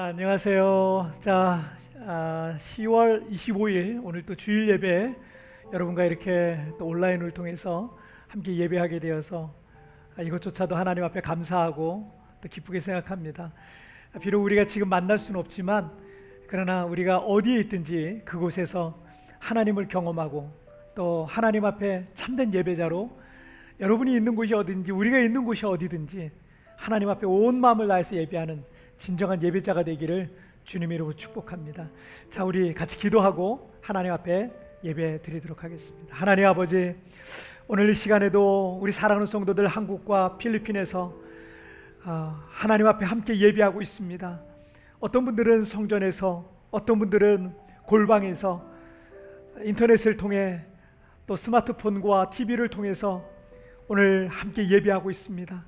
안녕하세요. 10월 25일 오늘 또 주일 예배 여러분과 이렇게 또 온라인을 통해서 함께 예배하게 되어서 이것조차도 하나님 앞에 감사하고 또 기쁘게 생각합니다. 비록 우리가 지금 만날 수는 없지만 그러나 우리가 어디에 있든지 그곳에서 하나님을 경험하고 또 하나님 앞에 참된 예배자로 여러분이 있는 곳이 어딘지 우리가 있는 곳이 어디든지 하나님 앞에 온 마음을 다해서 예배하는 진정한 예배자가 되기를 주님의 이름으로 축복합니다. 자, 우리 같이 기도하고 하나님 앞에 예배 드리도록 하겠습니다. 하나님 아버지, 오늘 이 시간에도 우리 사랑하는 성도들 한국과 필리핀에서 하나님 앞에 함께 예배하고 있습니다. 어떤 분들은 성전에서, 어떤 분들은 골방에서, 인터넷을 통해 또 스마트폰과 TV를 통해서 오늘 함께 예배하고 있습니다.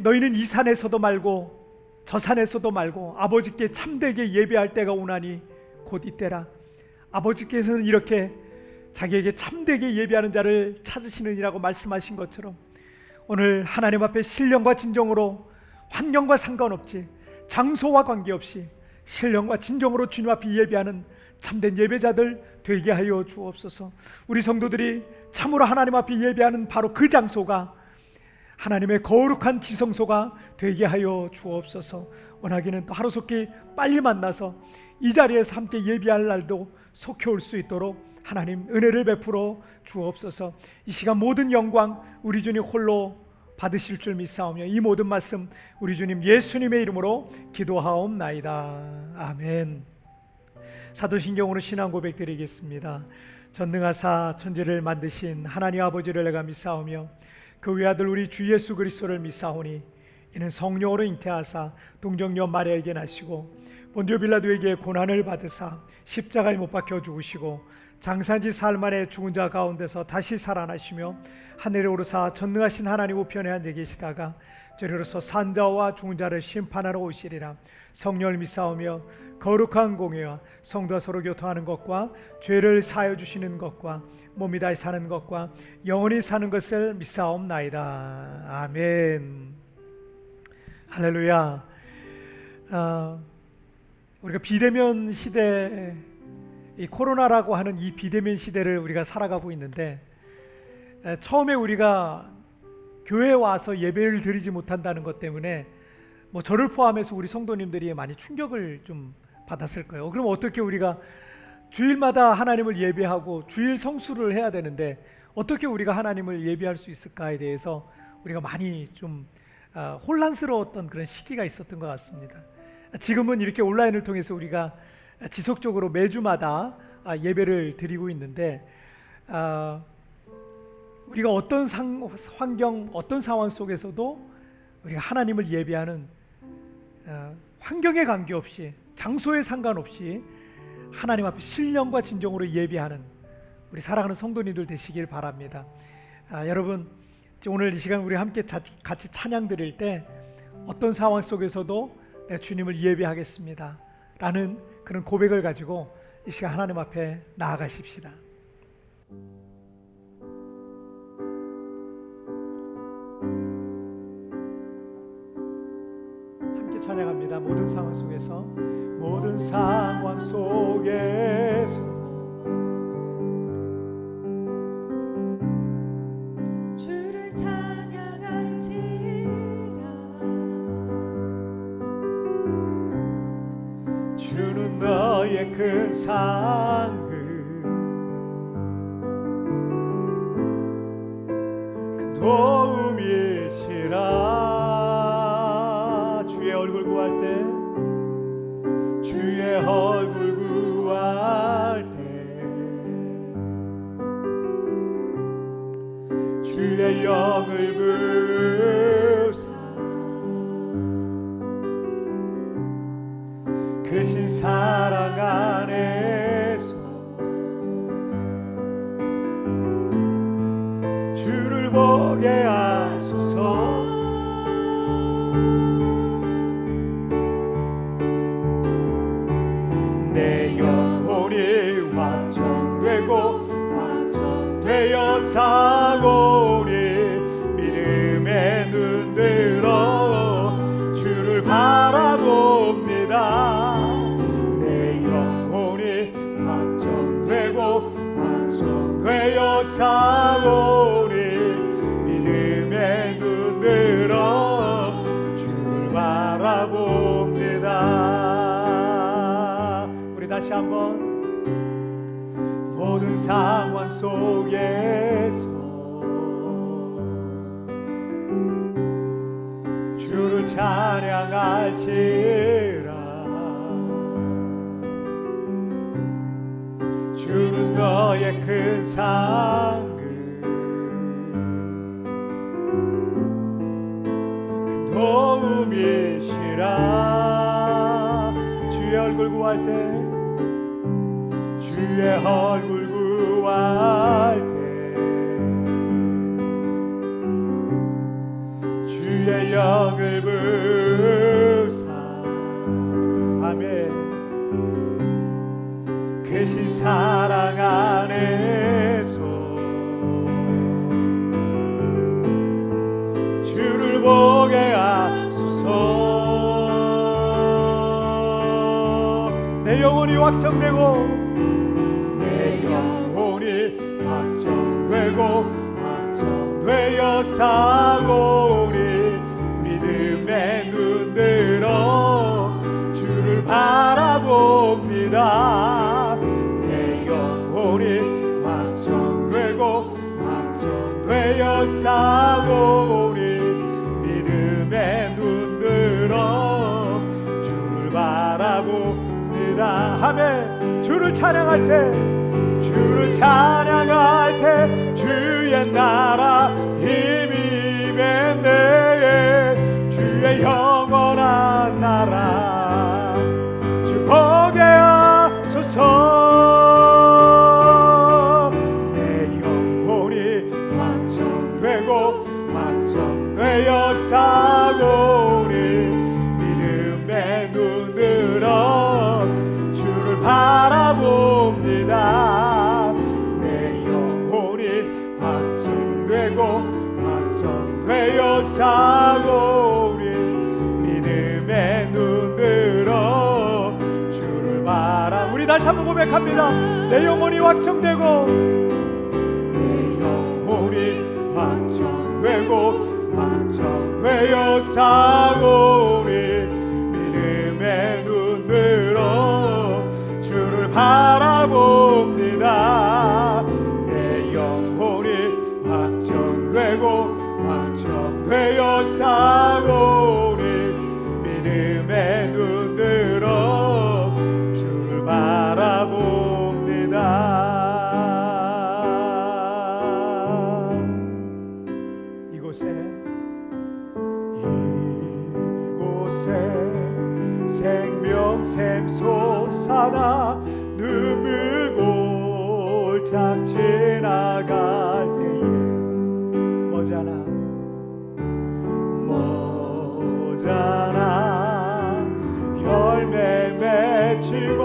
너희는 이 산에서도 말고 저 산에서도 말고 아버지께 참되게 예배할 때가 오나니 곧 이때라. 아버지께서는 이렇게 자기에게 참되게 예배하는 자를 찾으시느니라고 말씀하신 것처럼 오늘 하나님 앞에 신령과 진정으로 환경과 상관없이 장소와 관계없이 신령과 진정으로 주님 앞에 예배하는 참된 예배자들 되게 하여 주옵소서. 우리 성도들이 참으로 하나님 앞에 예배하는 바로 그 장소가 하나님의 거룩한 지성소가 되게 하여 주옵소서. 원하기는 또 하루속히 빨리 만나서 이 자리에서 함께 예배할 날도 속히 올 수 있도록 하나님 은혜를 베풀어 주옵소서. 이 시간 모든 영광 우리 주님 홀로 받으실 줄 믿사오며 이 모든 말씀 우리 주님 예수님의 이름으로 기도하옵나이다. 아멘. 사도신경으로 신앙 고백 드리겠습니다. 전능하사 천지를 만드신 하나님 아버지를 내가 믿사오며 그 외아들 우리 주 예수 그리스도를 믿사오니 이는 성령으로 잉태하사 동정녀 마리아에게 나시고 본디오 빌라도에게 고난을 받으사 십자가에 못 박혀 죽으시고 장사지 사흘 만에 죽은 자 가운데서 다시 살아나시며 하늘에 오르사 전능하신 하나님 우편에 앉아 계시다가 저리로서 산자와 죽은 자를 심판하러 오시리라. 성령을 믿사오며 거룩한 공예와 성도와 서로 교통하는 것과 죄를 사하여 주시는 것과 몸이 다시 사는 것과 영원히 사는 것을 믿사옵나이다. 아멘. 할렐루야. 우리가 비대면 시대, 이 코로나라고 하는 이 비대면 시대를 우리가 살아가고 있는데 처음에 우리가 교회에 와서 예배를 드리지 못한다는 것 때문에 저를 포함해서 우리 성도님들이 많이 충격을 좀 받았을 거예요. 그럼 어떻게 우리가 주일마다 하나님을 예배하고 주일 성수를 해야 되는데 어떻게 우리가 하나님을 예배할 수 있을까에 대해서 우리가 많이 좀 혼란스러웠던 그런 시기가 있었던 것 같습니다. 지금은 이렇게 온라인을 통해서 우리가 지속적으로 매주마다 예배를 드리고 있는데 우리가 어떤 환경, 어떤 상황 속에서도 우리가 하나님을 예배하는 환경에 관계없이 장소에 상관없이 하나님 앞에 신령과 진정으로 예배하는 우리 사랑하는 성도님들 되시길 바랍니다. 여러분, 오늘 이 시간 우리 함께 같이 찬양 드릴 때 어떤 상황 속에서도 내가 주님을 예배하겠습니다 라는 그런 고백을 가지고 이 시간 하나님 앞에 나아가십시다. 함께 찬양합니다. 모든 상황 속에서, 모든 상황 속에서 주를 찬양할지라. 주는 너의 큰 상급 큰 도움이시라. 주의 얼굴 구할 때, 주의 얼굴 구할 때 주의 영을 부으사 크신 사랑 안에서 주를 보게 하소서. 내 영혼이 완전되어 사고니 믿음에 눈들어 주를 바라보 바라봅니다. 내 영혼이 확정되어 사오니 믿음의 눈 들어 주를 바라봅니다. 우리 다시 한번 모든 상황 속에서 주를 찬양할지라. 주는 너의 큰 상급 큰 도움이시라. 주의 얼굴 구할 때 주의 얼굴 구할 때 주의 영을 부사 아멘. 크신 사랑 안에서 주를 보게 하소서. 내 영혼이 확정되고 확정되어 사오니 믿음의 눈 들어 주를 바라봅니다. 내 영혼이 확정되어 사오니 믿음의 눈 들어 주를 바라봅니다. 아멘. 주를 찬양할 때 주의 나라 힘이면 내 주의 영원한 나라 주 보게 하소서. 내 영혼이 확정되어 사오니 믿음의 눈 들어 주를 바라봅니다. 확정되어 사오니 믿음의 눈 들어 주를 바라. 우리 다시 한번 고백합니다. 내 영혼이 확정되어 사오니 믿음의 눈 들어 주를 바라봅니다. 내 영혼이 확정되어 사오니 믿음의 눈 들어 주를 바라봅니다. 이곳에 생명샘 솟아나 눈물 골짝 지나갈 때에 모자라 열매 맺히고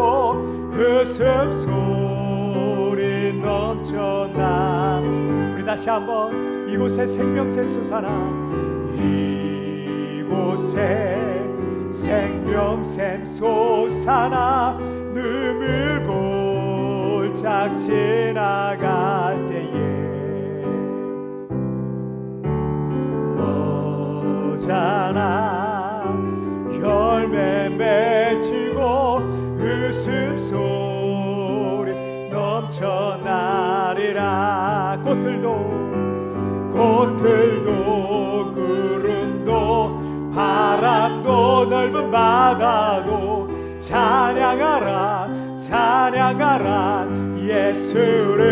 웃음소리 넘쳐나. 우리 다시 한번 이곳에 생명샘 솟아나 이곳에 생명샘 솟아나 눈물 골짝 지나갈 때에 모자라 열매 맺히고 웃음소리 넘쳐나리라. 꽃들도 구름도 바람도 넓은 바다도 찬양하라 예수를.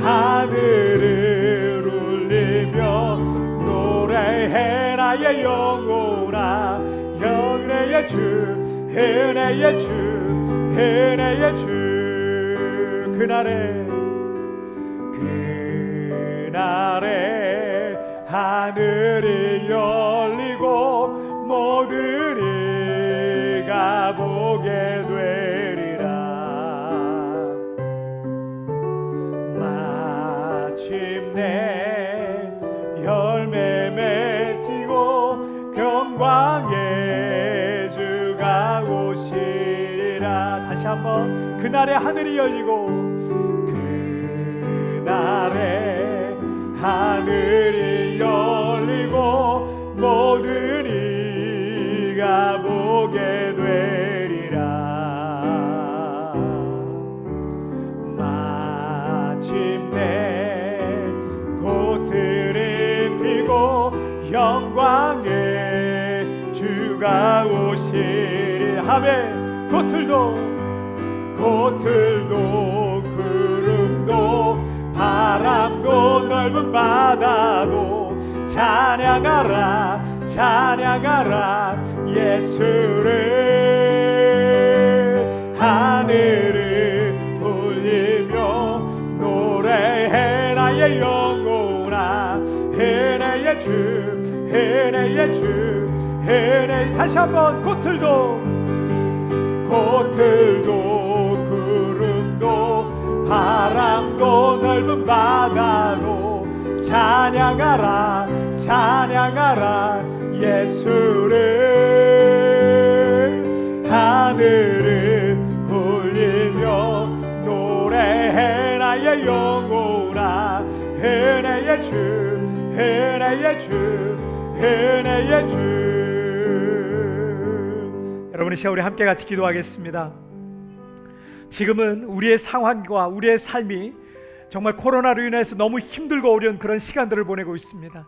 하늘을 울리며 노래해 나의 영혼아. 은혜의 주 그날에 하늘이 열리고 모든 이가 보게 되리라. 마침내 열매 맺히고 영광에 다시 한번 그날에 하늘이 열리고 그날에 하늘이 열리고 모든 이가 보게 되리라. 마침내 곧 들이 피고 영광의 주가 오시리. 아멘. 겉들도 구름도 바람도 넓은 바다도 찬양하라 찬양하라 예수를. 하늘을 울리며 노래해 나의 영혼아. 은혜의 주 은혜의 주 은혜. 다시 한번 겉들도 구름도 바람도 넓은 바다도 찬양하라 찬양하라 예수를. 하늘을 울리며 노래해 나의 영혼아. 은혜의 주 은혜의 주 은혜의 주. 여러분, 이 시간 우리 함께 같이 기도하겠습니다. 지금은 우리의 상황과 우리의 삶이 정말 코로나로 인해서 너무 힘들고 어려운 그런 시간들을 보내고 있습니다.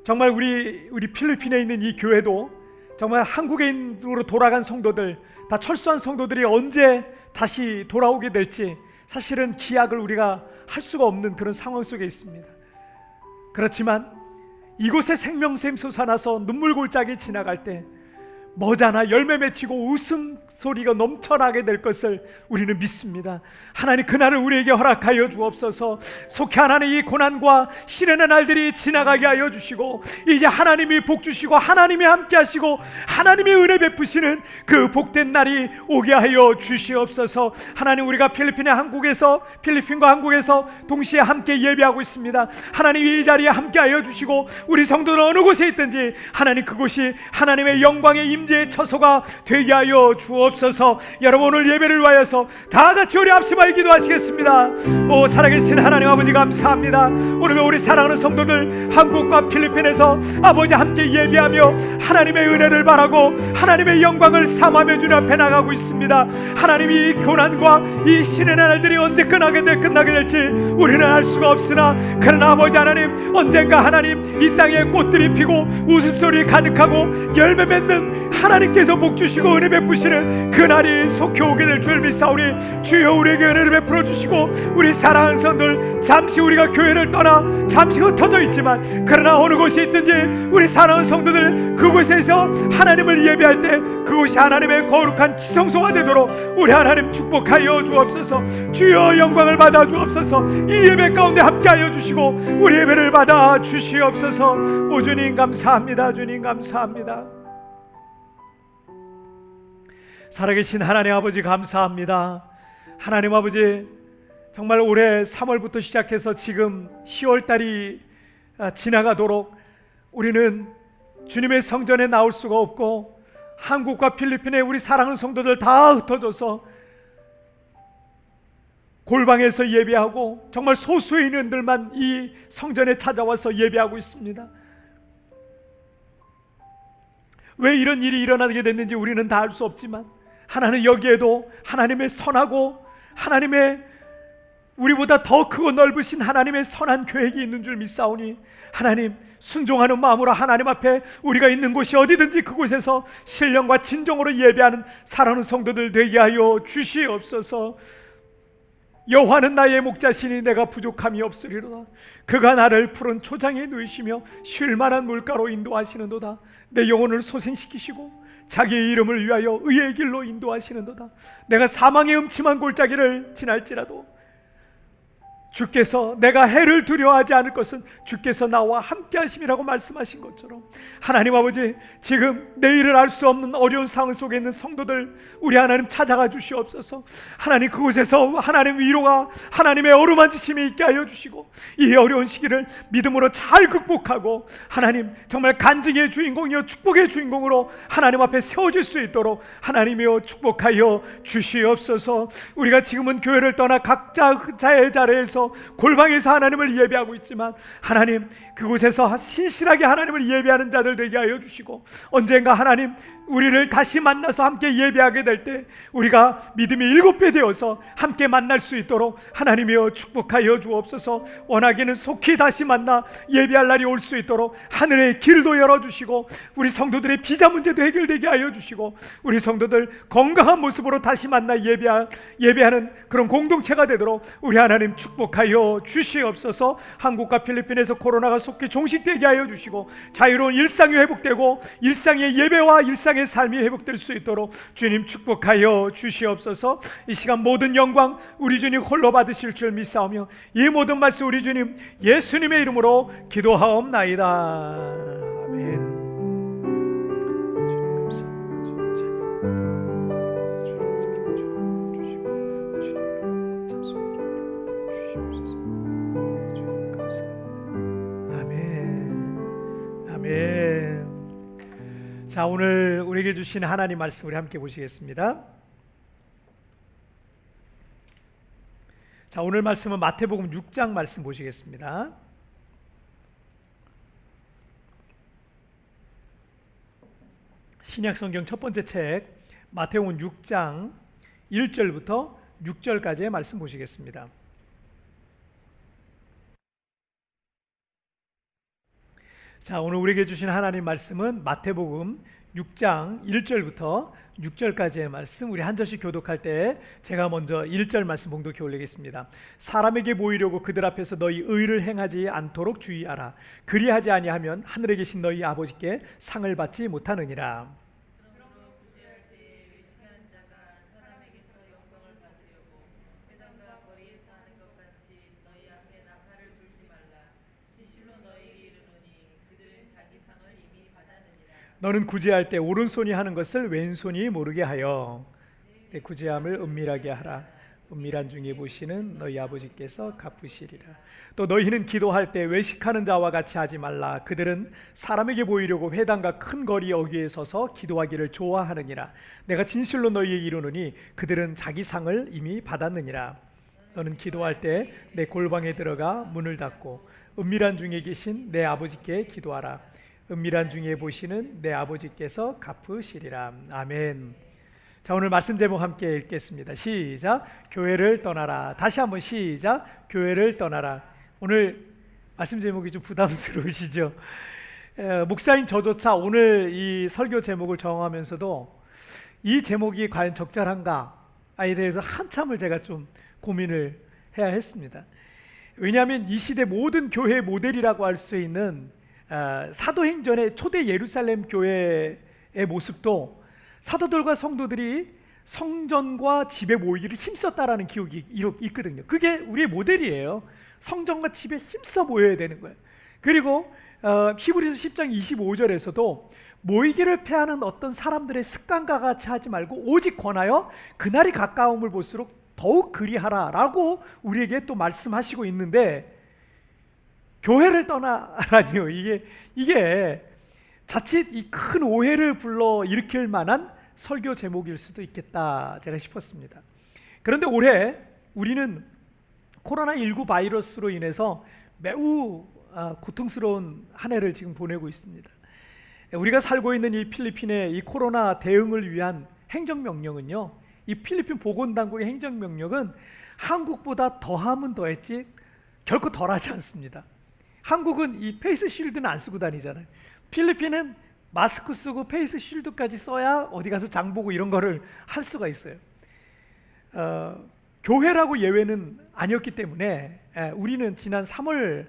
정말 우리 필리핀에 있는 이 교회도 정말 한국인으로 돌아간 성도들, 다 철수한 성도들이 언제 다시 돌아오게 될지 사실은 기약을 우리가 할 수가 없는 그런 상황 속에 있습니다. 그렇지만 이곳에 생명샘 솟아나서 눈물골짜기 지나갈 때 머지않아 열매 맺히고 웃음소리가 넘쳐나게 될 것을 우리는 믿습니다. 하나님, 그날을 우리에게 허락하여 주옵소서. 속히 하나님, 이 고난과 시련의 날들이 지나가게 하여 주시고 이제 하나님이 복 주시고 하나님이 함께 하시고 하나님의 은혜 베푸시는 그 복된 날이 오게 하여 주시옵소서. 하나님, 우리가 필리핀과 한국에서 동시에 함께 예배하고 있습니다. 하나님, 이 자리에 함께 하여 주시고 우리 성도들 어느 곳에 있든지 하나님, 그곳이 하나님의 영광의 임재의 처소가 되게 하여 주옵소서. 여러분, 오늘 예배를 위하여서 다 같이 우리 합심하여 기도하시겠습니다. 오 살아계신 하나님 아버지, 감사합니다. 오늘도 우리 사랑하는 성도들 한국과 필리핀에서 아버지 함께 예배하며 하나님의 은혜를 바라고 하나님의 영광을 삼하며 주님 앞에 나가고 있습니다. 하나님이 이 고난과 이 신의 날들이 언제 끝나게 될지 우리는 알 수가 없으나, 그러나 아버지 하나님, 언젠가 하나님 이 땅에 꽃들이 피고 웃음소리 가득하고 열매 맺는 하나님께서 복 주시고 은혜 베푸시는 그날이 속히 오게 될 줄 믿사오니 주여 우리에게 은혜를 베풀어 주시고, 우리 사랑하는 성도들 잠시 우리가 교회를 떠나 잠시 흩어져 있지만 그러나 어느 곳에 있든지 우리 사랑하는 성도들 그곳에서 하나님을 예배할 때 그곳이 하나님의 거룩한 지성소가 되도록 우리 하나님 축복하여 주옵소서. 주여 영광을 받아 주옵소서. 이 예배 가운데 함께하여 주시고 우리 예배를 받아 주시옵소서. 오 주님 감사합니다. 주님 감사합니다. 살아계신 하나님 아버지 감사합니다. 하나님 아버지, 정말 올해 3월부터 시작해서 지금 10월달이 지나가도록 우리는 주님의 성전에 나올 수가 없고 한국과 필리핀의 우리 사랑하는 성도들 다 흩어져서 골방에서 예배하고 정말 소수의 인원들만 이 성전에 찾아와서 예배하고 있습니다. 왜 이런 일이 일어나게 됐는지 우리는 다 알 수 없지만 하나님, 여기에도 하나님의 선하고 하나님의 우리보다 더 크고 넓으신 하나님의 선한 계획이 있는 줄 믿사오니 하나님, 순종하는 마음으로 하나님 앞에 우리가 있는 곳이 어디든지 그곳에서 신령과 진정으로 예배하는 사랑하는 성도들 되게 하여 주시옵소서. 여호와는 나의 목자시니 내가 부족함이 없으리로다. 그가 나를 푸른 초장에 누이시며 쉴만한 물가로 인도하시는도다. 내 영혼을 소생시키시고 자기의 이름을 위하여 의의 길로 인도하시는도다. 내가 사망의 음침한 골짜기를 지날지라도 주께서 내가 해를 두려워하지 않을 것은 주께서 나와 함께 하심이라고 말씀하신 것처럼 하나님 아버지, 지금 내일을 알 수 없는 어려운 상황 속에 있는 성도들 우리 하나님 찾아가 주시옵소서. 하나님, 그곳에서 하나님 위로가, 하나님의 어루만지심이 있게 하여 주시고 이 어려운 시기를 믿음으로 잘 극복하고 하나님 정말 간증의 주인공이요 축복의 주인공으로 하나님 앞에 세워질 수 있도록 하나님이여 축복하여 주시옵소서. 우리가 지금은 교회를 떠나 각자의 자리에서 골방에서 하나님을 예배하고 있지만 하나님, 그곳에서 신실하게 하나님을 예배하는 자들 되게 하여 주시고 언젠가 하나님 우리를 다시 만나서 함께 예배하게 될 때 우리가 믿음이 7배 되어서 함께 만날 수 있도록 하나님이여 축복하여 주옵소서. 원하기는 속히 다시 만나 예배할 날이 올 수 있도록 하늘의 길도 열어주시고 우리 성도들의 비자 문제도 해결되게 하여 주시고 우리 성도들 건강한 모습으로 다시 만나 예배하는 그런 공동체가 되도록 우리 하나님 축복하여 주시옵소서. 한국과 필리핀에서 코로나가 속히 종식되게 하여 주시고 자유로운 일상이 회복되고 일상의 예배와 일상의 삶이 회복될 수 있도록 주님 축복하여 주시옵소서. 이 시간 모든 영광 우리 주님 홀로 받으실 줄 믿사오며 이 모든 말씀 우리 주님 예수님의 이름으로 기도하옵나이다. 아멘. 자, 오늘 우리에게 주신 하나님 말씀 우리 함께 보시겠습니다. 자, 오늘 말씀은 마태복음 6장 말씀 보시겠습니다. 신약 성경 첫 번째 책 마태복음 6장 1절부터 6절까지의 말씀 보시겠습니다. 자, 오늘 우리에게 주신 하나님 말씀은 마태복음 6장 1절부터 6절까지의 말씀, 우리 한 절씩 교독할 때 제가 먼저 1절 말씀 봉독해 올리겠습니다. 사람에게 보이려고 그들 앞에서 너희 의를 행하지 않도록 주의하라. 그리하지 아니하면 하늘에 계신 너희 아버지께 상을 받지 못하느니라. 너는 구제할 때 오른손이 하는 것을 왼손이 모르게 하여 내 구제함을 은밀하게 하라. 은밀한 중에 보시는 너희 아버지께서 갚으시리라. 또 너희는 기도할 때 외식하는 자와 같이 하지 말라. 그들은 사람에게 보이려고 회당과 큰 거리 어귀에 서서 기도하기를 좋아하느니라. 내가 진실로 너희에게 이르노니 그들은 자기 상을 이미 받았느니라. 너는 기도할 때 내 골방에 들어가 문을 닫고 은밀한 중에 계신 내 아버지께 기도하라. 은밀한 중에 보시는 내 아버지께서 갚으시리라. 아멘. 자, 오늘 말씀 제목 함께 읽겠습니다. 시작. 교회를 떠나라. 다시 한번 시작. 교회를 떠나라. 오늘 말씀 제목이 좀 부담스러우시죠? 목사인 저조차 오늘 이 설교 제목을 정하면서도 이 제목이 과연 적절한가에 대해서 한참을 제가 좀 고민을 해야 했습니다. 왜냐하면 이 시대 모든 교회의 모델이라고 할 수 있는 사도행전의 초대 예루살렘 교회의 모습도 사도들과 성도들이 성전과 집에 모이기를 힘썼다라는 기록이 있거든요. 그게 우리의 모델이에요. 성전과 집에 힘써 모여야 되는 거예요. 그리고 히브리서 10장 25절에서도 모이기를 패하는 어떤 사람들의 습관과 같이 하지 말고 오직 권하여 그날이 가까움을 볼수록 더욱 그리하라 라고 우리에게 또 말씀하시고 있는데, 교회를 떠나라니요. 이게 자칫 이 큰 오해를 불러 일으킬 만한 설교 제목일 수도 있겠다 제가 싶었습니다. 그런데 올해 우리는 코로나19 바이러스로 인해서 매우 고통스러운 한 해를 지금 보내고 있습니다. 우리가 살고 있는 이 필리핀의 이 코로나 대응을 위한 행정명령은요, 이 필리핀 보건당국의 행정명령은 한국보다 더하면 더했지 결코 덜하지 않습니다. 한국은 이 페이스 쉴드는 안 쓰고 다니잖아요. 필리핀은 마스크 쓰고 페이스 쉴드까지 써야 어디 가서 장 보고 이런 거를 할 수가 있어요. 교회라고 예외는 아니었기 때문에 우리는 지난 3월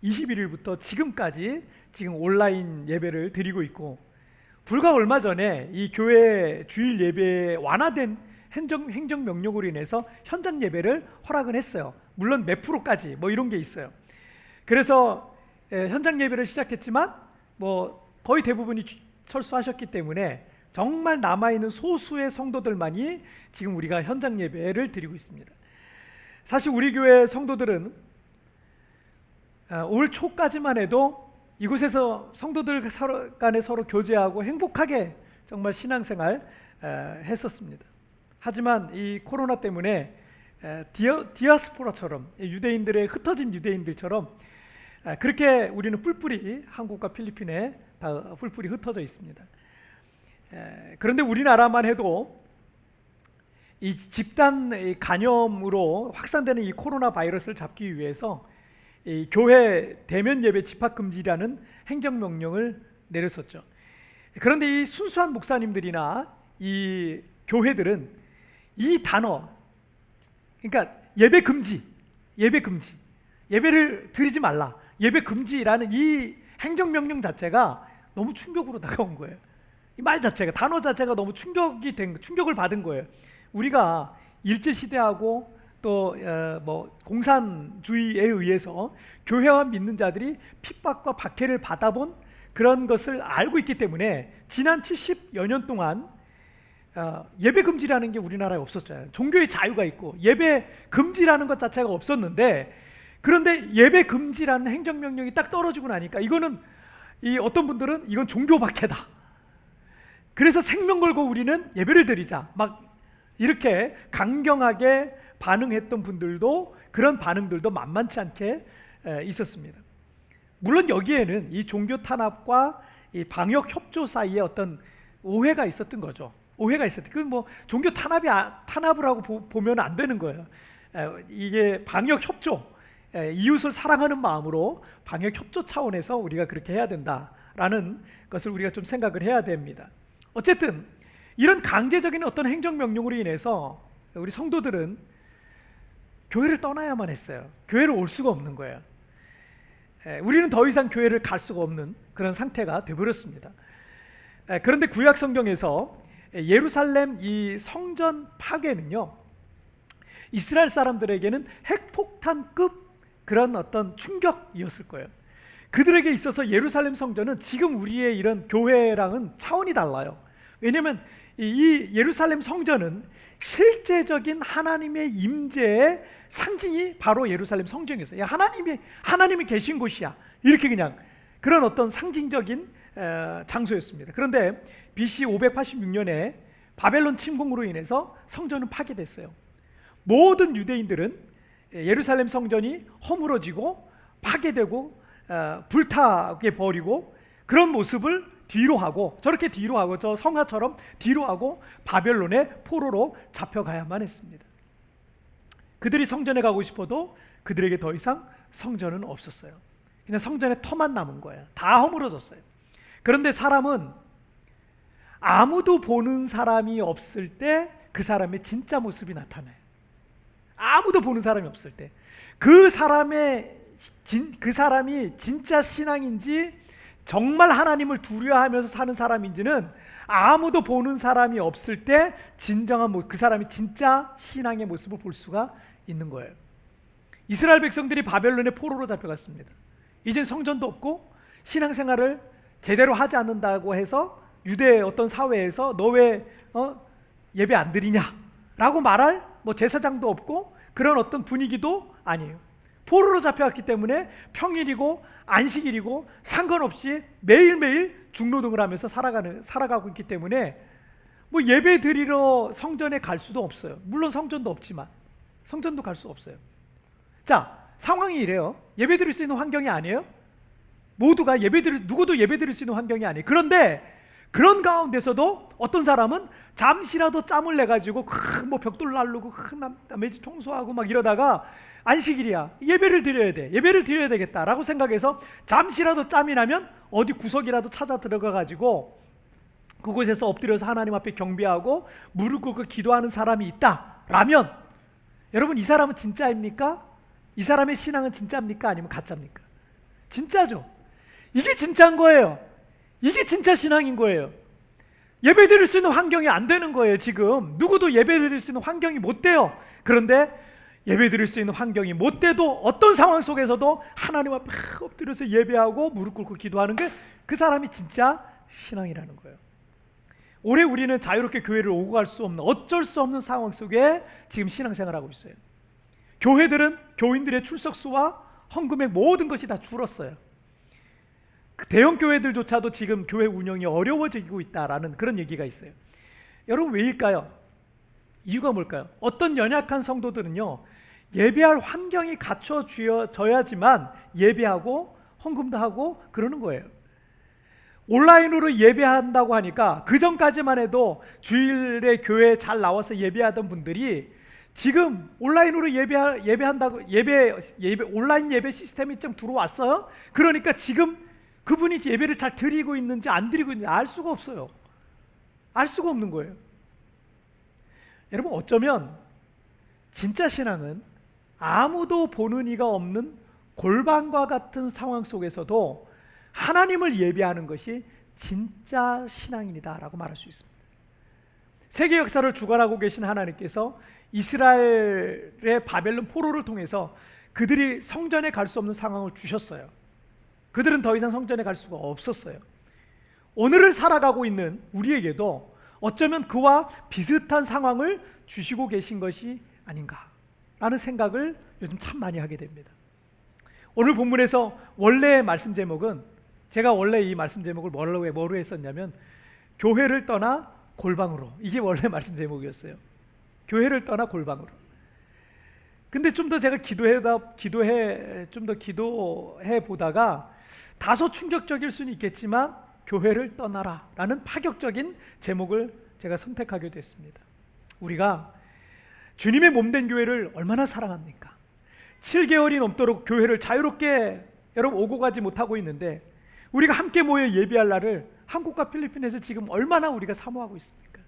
21일부터 지금까지 지금 온라인 예배를 드리고 있고, 불과 얼마 전에 이 교회 주일 예배에 완화된 행정 명령으로 인해서 현장 예배를 허락은 했어요. 물론 몇 프로까지 뭐 이런 게 있어요. 그래서 현장 예배를 시작했지만 뭐 거의 대부분이 철수하셨기 때문에 정말 남아있는 소수의 성도들만이 지금 우리가 현장 예배를 드리고 있습니다. 사실 우리 교회 성도들은 올 초까지만 해도 이곳에서 성도들 간에 서로 교제하고 행복하게 정말 신앙생활 했었습니다. 하지만 이 코로나 때문에 디아스포라처럼 유대인들의 흩어진 유대인들처럼 그렇게 우리는 뿔뿔이 한국과 필리핀에 다 뿔뿔이 흩어져 있습니다. 그런데 우리나라만 해도 이 집단 감염으로 확산되는 이 코로나 바이러스를 잡기 위해서 이 교회 대면 예배 집합 금지라는 행정명령을 내렸었죠. 그런데 이 순수한 목사님들이나 이 교회들은 이 단어, 그러니까 예배 금지, 예배를 드리지 말라, 예배 금지라는 이 행정명령 자체가 너무 충격으로 다가온 거예요. 이 말 자체가, 단어 자체가 너무 충격을 받은 거예요. 우리가 일제 시대하고 또 공산주의에 의해서 교회와 믿는 자들이 핍박과 박해를 받아본 그런 것을 알고 있기 때문에 지난 70여 년 동안 예배 금지라는 게 우리나라에 없었잖아요. 종교의 자유가 있고 예배 금지라는 것 자체가 없었는데, 그런데 예배 금지라는 행정명령이 딱 떨어지고 나니까 이거는 어떤 분들은 이건 종교 박해다, 그래서 생명 걸고 우리는 예배를 드리자, 막 이렇게 강경하게 반응했던 분들도, 그런 반응들도 만만치 않게 있었습니다. 물론 여기에는 이 종교 탄압과 이 방역 협조 사이에 어떤 오해가 있었던 거죠. 그건 뭐 종교 탄압을 하고 보면 안 되는 거예요. 이게 방역 협조, 이웃을 사랑하는 마음으로 방역 협조 차원에서 우리가 그렇게 해야 된다라는 것을 우리가 좀 생각을 해야 됩니다. 어쨌든 이런 강제적인 어떤 행정명령으로 인해서 우리 성도들은 교회를 떠나야만 했어요. 교회를 올 수가 없는 거예요. 우리는 더 이상 교회를 갈 수가 없는 그런 상태가 되어버렸습니다. 그런데 구약 성경에서 예루살렘 이 성전 파괴는요, 이스라엘 사람들에게는 핵폭탄급 그런 어떤 충격이었을 거예요. 그들에게 있어서 예루살렘 성전은 지금 우리의 이런 교회랑은 차원이 달라요. 왜냐하면 이 예루살렘 성전은 실제적인 하나님의 임재의 상징이 바로 예루살렘 성전이었어요. 하나님이 계신 곳이야, 이렇게 그냥 그런 어떤 상징적인 장소였습니다. 그런데 BC 586년에 바벨론 침공으로 인해서 성전은 파괴됐어요. 모든 유대인들은 예루살렘 성전이 허물어지고 파괴되고 불타게 버리고 그런 모습을 뒤로 하고, 저렇게 뒤로 하고, 저 성화처럼 뒤로 하고 바벨론의 포로로 잡혀가야만 했습니다. 그들이 성전에 가고 싶어도 그들에게 더 이상 성전은 없었어요. 그냥 성전의 터만 남은 거예요. 다 허물어졌어요. 그런데 사람은 아무도 보는 사람이 없을 때 그 사람의 진짜 모습이 나타나요. 아무도 보는 사람이 없을 때 그 사람이 진짜 신앙인지 정말 하나님을 두려워하면서 사는 사람인지는 아무도 보는 사람이 없을 때 진정한 그 사람이 진짜 신앙의 모습을 볼 수가 있는 거예요. 이스라엘 백성들이 바벨론의 포로로 잡혀갔습니다. 이제 성전도 없고 신앙생활을 제대로 하지 않는다고 해서 유대의 어떤 사회에서 너 왜 예배 안 드리냐라고 말할 제사장도 없고 그런 어떤 분위기도 아니에요. 포로로 잡혀갔기 때문에 평일이고 안식일이고 상관없이 매일매일 중노동을 하면서 살아가고 있기 때문에 예배 드리러 성전에 갈 수도 없어요. 물론 성전도 없지만 성전도 갈 수 없어요. 자, 상황이 이래요. 예배 드릴 수 있는 환경이 아니에요. 모두가 누구도 예배 드릴 수 있는 환경이 아니에요. 그런데 그런 가운데서도 어떤 사람은 잠시라도 짬을 내가지고 벽돌 날르고 남의 집 청소하고 막 이러다가 안식일이야, 예배를 드려야 되겠다라고 생각해서 잠시라도 짬이 나면 어디 구석이라도 찾아 들어가가지고 그곳에서 엎드려서 하나님 앞에 경배하고 무릎 꿇고 기도하는 사람이 있다라면, 여러분, 이 사람은 진짜입니까? 이 사람의 신앙은 진짜입니까? 아니면 가짜입니까? 진짜죠. 이게 진짜인 거예요. 이게 진짜 신앙인 거예요. 예배드릴 수 있는 환경이 안 되는 거예요. 지금 누구도 예배드릴 수 있는 환경이 못 돼요. 그런데 예배드릴 수 있는 환경이 못 돼도 어떤 상황 속에서도 하나님 앞에 엎드려서 예배하고 무릎 꿇고 기도하는 게 그 사람이 진짜 신앙이라는 거예요. 올해 우리는 자유롭게 교회를 오고 갈 수 없는, 어쩔 수 없는 상황 속에 지금 신앙생활하고 있어요. 교회들은 교인들의 출석수와 헌금의 모든 것이 다 줄었어요. 그 대형 교회들조차도 지금 교회 운영이 어려워지고 있다라는 그런 얘기가 있어요. 여러분, 왜일까요? 이유가 뭘까요? 어떤 연약한 성도들은요, 예배할 환경이 갖춰져야지만 예배하고 헌금도 하고 그러는 거예요. 온라인으로 예배한다고 하니까 그 전까지만 해도 주일에 교회에 잘 나와서 예배하던 분들이 지금 온라인으로 예배한다고 온라인 예배 시스템이 좀 들어왔어요. 그러니까 지금 그분이 예배를 잘 드리고 있는지 안 드리고 있는지 알 수가 없어요. 알 수가 없는 거예요. 여러분, 어쩌면 진짜 신앙은 아무도 보는 이가 없는 골방과 같은 상황 속에서도 하나님을 예배하는 것이 진짜 신앙이다라고 말할 수 있습니다. 세계 역사를 주관하고 계신 하나님께서 이스라엘의 바벨론 포로를 통해서 그들이 성전에 갈 수 없는 상황을 주셨어요. 그들은 더 이상 성전에 갈 수가 없었어요. 오늘을 살아가고 있는 우리에게도 어쩌면 그와 비슷한 상황을 주시고 계신 것이 아닌가라는 생각을 요즘 참 많이 하게 됩니다. 오늘 본문에서 원래의 말씀 제목은, 제가 원래 이 말씀 제목을 뭐로 했었냐면 교회를 떠나 골방으로, 이게 원래 말씀 제목이었어요. 교회를 떠나 골방으로. 근데 좀 더 제가 기도해 보다가 다소 충격적일 수는 있겠지만 교회를 떠나라 라는 파격적인 제목을 제가 선택하게 됐습니다. 우리가 주님의 몸된 교회를 얼마나 사랑합니까? 7개월이 넘도록 교회를 자유롭게 여러분 오고 가지 못하고 있는데, 우리가 함께 모여 예배할 날을 한국과 필리핀에서 지금 얼마나 우리가 사모하고 있습니까?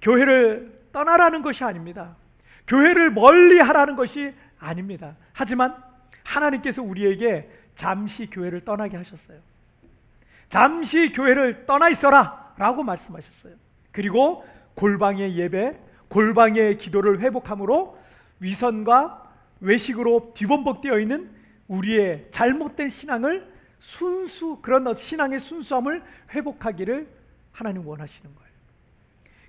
교회를 떠나라는 것이 아닙니다. 교회를 멀리 하라는 것이 아닙니다. 하지만 하나님께서 우리에게 잠시 교회를 떠나게 하셨어요. 잠시 교회를 떠나 있어라 라고 말씀하셨어요. 그리고 골방의 예배, 골방의 기도를 회복함으로 위선과 외식으로 뒤범벅되어 있는 우리의 잘못된 신앙을 그런 신앙의 순수함을 회복하기를 하나님 원하시는 거예요.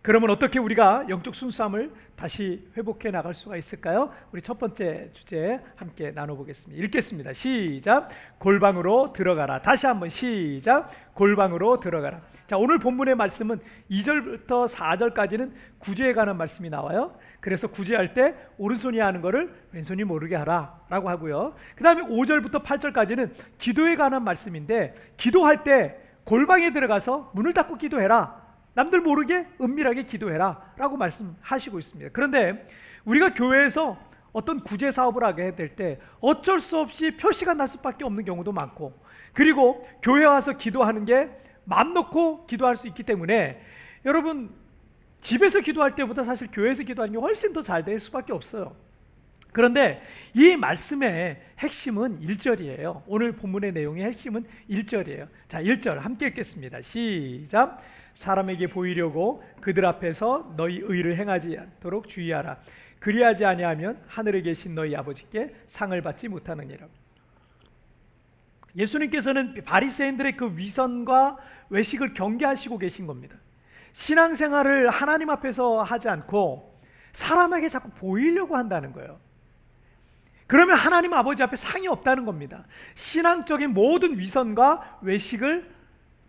그러면 어떻게 우리가 영적 순수함을 다시 회복해 나갈 수가 있을까요? 우리 첫 번째 주제 함께 나눠보겠습니다. 읽겠습니다. 시작. 골방으로 들어가라. 다시 한번 시작. 골방으로 들어가라. 자, 오늘 본문의 말씀은 2절부터 4절까지는 구제에 관한 말씀이 나와요. 그래서 구제할 때 오른손이 하는 거를 왼손이 모르게 하라 라고 하고요. 그 다음에 5절부터 8절까지는 기도에 관한 말씀인데, 기도할 때 골방에 들어가서 문을 닫고 기도해라, 남들 모르게 은밀하게 기도해라 라고 말씀하시고 있습니다. 그런데 우리가 교회에서 어떤 구제 사업을 하게 될 때 어쩔 수 없이 표시가 날 수밖에 없는 경우도 많고, 그리고 교회 와서 기도하는 게 마음 놓고 기도할 수 있기 때문에 여러분, 집에서 기도할 때보다 사실 교회에서 기도하는 게 훨씬 더 잘 될 수밖에 없어요. 그런데 이 말씀의 핵심은 1절이에요. 오늘 본문의 내용의 핵심은 1절이에요. 자, 1절 함께 읽겠습니다. 시작. 사람에게 보이려고 그들 앞에서 너희 의를 행하지 않도록 주의하라. 그리하지 아니하면 하늘에 계신 너희 아버지께 상을 받지 못하느니라. 예수님께서는 바리새인들의 그 위선과 외식을 경계하시고 계신 겁니다. 신앙생활을 하나님 앞에서 하지 않고 사람에게 자꾸 보이려고 한다는 거예요. 그러면 하나님 아버지 앞에 상이 없다는 겁니다. 신앙적인 모든 위선과 외식을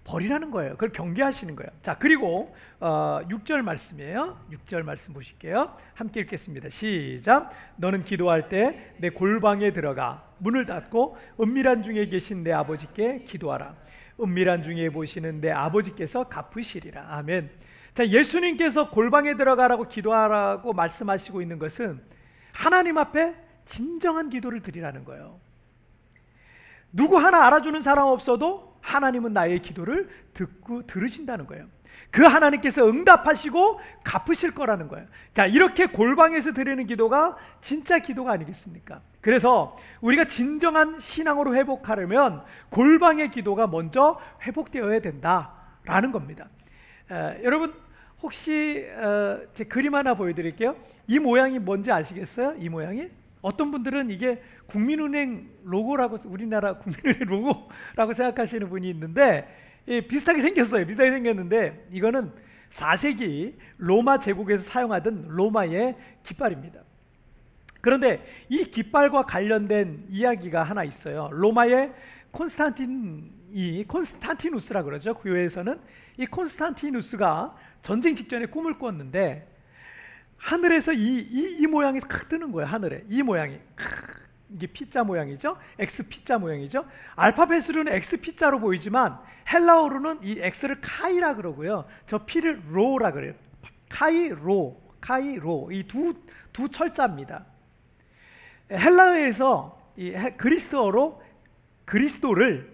버리라는 거예요. 그걸 경계하시는 거예요. 자, 그리고 6절 말씀이에요. 6절 말씀 보실게요. 함께 읽겠습니다. 시작. 너는 기도할 때 내 골방에 들어가 문을 닫고 은밀한 중에 계신 내 아버지께 기도하라. 은밀한 중에 보시는 내 아버지께서 갚으시리라. 아멘. 자, 예수님께서 골방에 들어가라고 기도하라고 말씀하시고 있는 것은 하나님 앞에 진정한 기도를 드리라는 거예요. 누구 하나 알아주는 사람 없어도 하나님은 나의 기도를 듣고 들으신다는 거예요. 그 하나님께서 응답하시고 갚으실 거라는 거예요. 자, 이렇게 골방에서 드리는 기도가 진짜 기도가 아니겠습니까? 그래서 우리가 진정한 신앙으로 회복하려면 골방의 기도가 먼저 회복되어야 된다라는 겁니다. 여러분 혹시 제 그림 하나 보여드릴게요. 이 모양이 뭔지 아시겠어요? 이 모양이 어떤 분들은 이게 국민은행 로고라고, 우리나라 국민은행 로고라고 생각하시는 분이 있는데 비슷하게 생겼어요. 비슷하게 생겼는데 이거는 4세기 로마 제국에서 사용하던 로마의 깃발입니다. 그런데 이 깃발과 관련된 이야기가 하나 있어요. 로마의 콘스탄티누스라 그러죠. 교회에서는 이 콘스탄티누스가 전쟁 직전에 꿈을 꾸었는데 하늘에서 이 모양이 칵 뜨는 거예요. 하늘에 이 모양이 이게 P자 모양이죠. X P자 모양이죠. 알파벳으로는 X P자로 보이지만 헬라어로는 이 X를 카이라 그러고요. 저 P를 로라 그래요. 카이로 이 두 철자입니다. 헬라어에서 이 그리스어로 그리스도를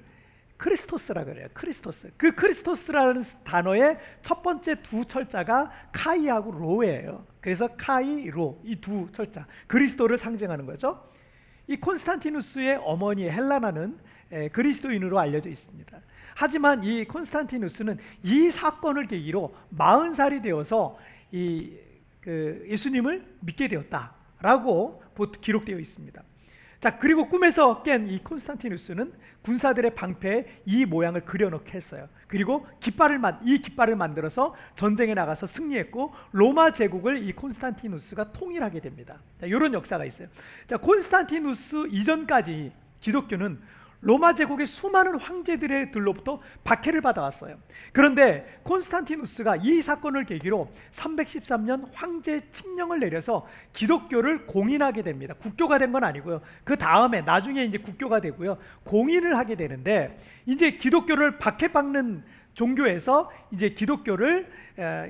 크리스토스라 그래요. 크리스토스. 그 크리스토스라는 단어의 첫 번째 두 철자가 카이하고 로예요. 그래서 카이로 이 두 철자 그리스도를 상징하는 거죠. 이 콘스탄티누스의 어머니 헬라나는 그리스도인으로 알려져 있습니다. 하지만 이 콘스탄티누스는 이 사건을 계기로 40살이 되어서 예수님을 믿게 되었다라고 기록되어 있습니다. 자, 그리고 꿈에서 깬 이 콘스탄티누스는 군사들의 방패에 이 모양을 그려놓게 했어요. 그리고 이 깃발을 만들어서 전쟁에 나가서 승리했고 로마 제국을 이 콘스탄티누스가 통일하게 됩니다. 자, 이런 역사가 있어요. 자, 콘스탄티누스 이전까지 기독교는 로마 제국의 수많은 황제들로부터 박해를 받아왔어요. 그런데 콘스탄티누스가 이 사건을 계기로 313년 황제 칙령을 내려서 기독교를 공인하게 됩니다. 국교가 된 건 아니고요. 그 다음에 나중에 이제 국교가 되고요. 공인을 하게 되는데 이제 기독교를 박해받는 종교에서 이제 기독교를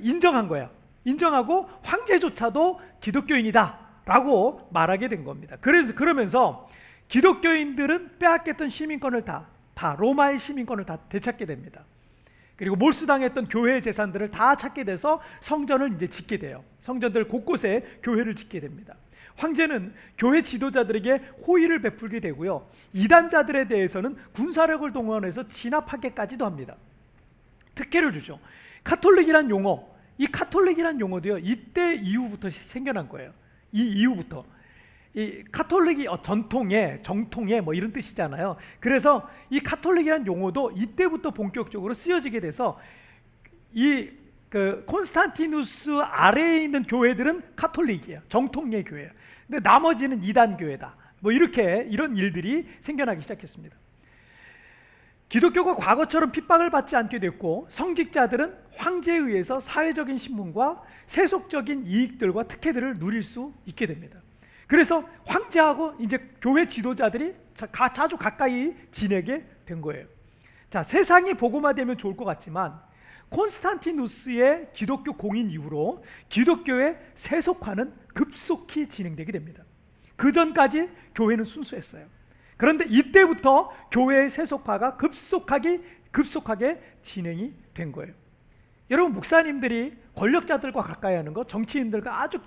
인정한 거예요. 인정하고 황제조차도 기독교인이다라고 말하게 된 겁니다. 그러면서 기독교인들은 빼앗겼던 시민권을 다 로마의 시민권을 다 되찾게 됩니다. 그리고 몰수당했던 교회의 재산들을 다 찾게 돼서 성전을 이제 짓게 돼요. 성전들 곳곳에 교회를 짓게 됩니다. 황제는 교회 지도자들에게 호의를 베풀게 되고요. 이단자들에 대해서는 군사력을 동원해서 진압하게까지도 합니다. 특혜를 주죠. 카톨릭이란 용어, 이 카톨릭이란 용어도요. 이때 이후부터 생겨난 거예요. 이 이후부터. 이 카톨릭이 정통에 뭐 이런 뜻이잖아요. 그래서 이 카톨릭이라는 용어도 이때부터 본격적으로 쓰여지게 돼서 콘스탄티누스 아래에 있는 교회들은 카톨릭이에요. 정통의 교회예요. 근데 나머지는 이단 교회다. 뭐 이런 일들이 생겨나기 시작했습니다. 기독교가 과거처럼 핍박을 받지 않게 됐고 성직자들은 황제에 의해서 사회적인 신분과 세속적인 이익들과 특혜들을 누릴 수 있게 됩니다. 그래서 황제하고 이제 교회 지도자들이 자주 가까이 지내게 된 거예요. 자, 세상이 복음화되면 좋을 것 같지만 콘스탄티누스의 기독교 공인 이후로 기독교의 세속화는 급속히 진행되게 됩니다. 그 전까지 교회는 순수했어요. 그런데 이때부터 교회의 세속화가 급속하게 진행이 된 거예요. 여러분, 목사님들이 권력자들과 가까이 하는 거, 정치인들과 아주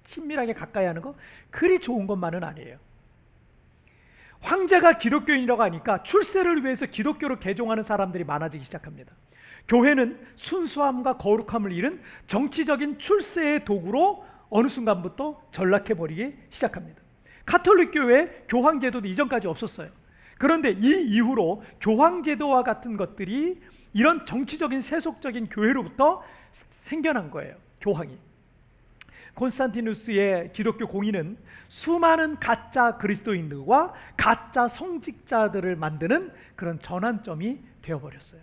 친밀하게 가까이 하는 거 그리 좋은 것만은 아니에요. 황제가 기독교인이라고 하니까 출세를 위해서 기독교로 개종하는 사람들이 많아지기 시작합니다. 교회는 순수함과 거룩함을 잃은 정치적인 출세의 도구로 어느 순간부터 전락해버리기 시작합니다. 가톨릭 교회 교황제도도 이전까지 없었어요. 그런데 이 이후로 교황제도와 같은 것들이 이런 정치적인 세속적인 교회로부터 생겨난 거예요. 교황이. 콘스탄티누스의 기독교 공인은 수많은 가짜 그리스도인들과 가짜 성직자들을 만드는 그런 전환점이 되어버렸어요.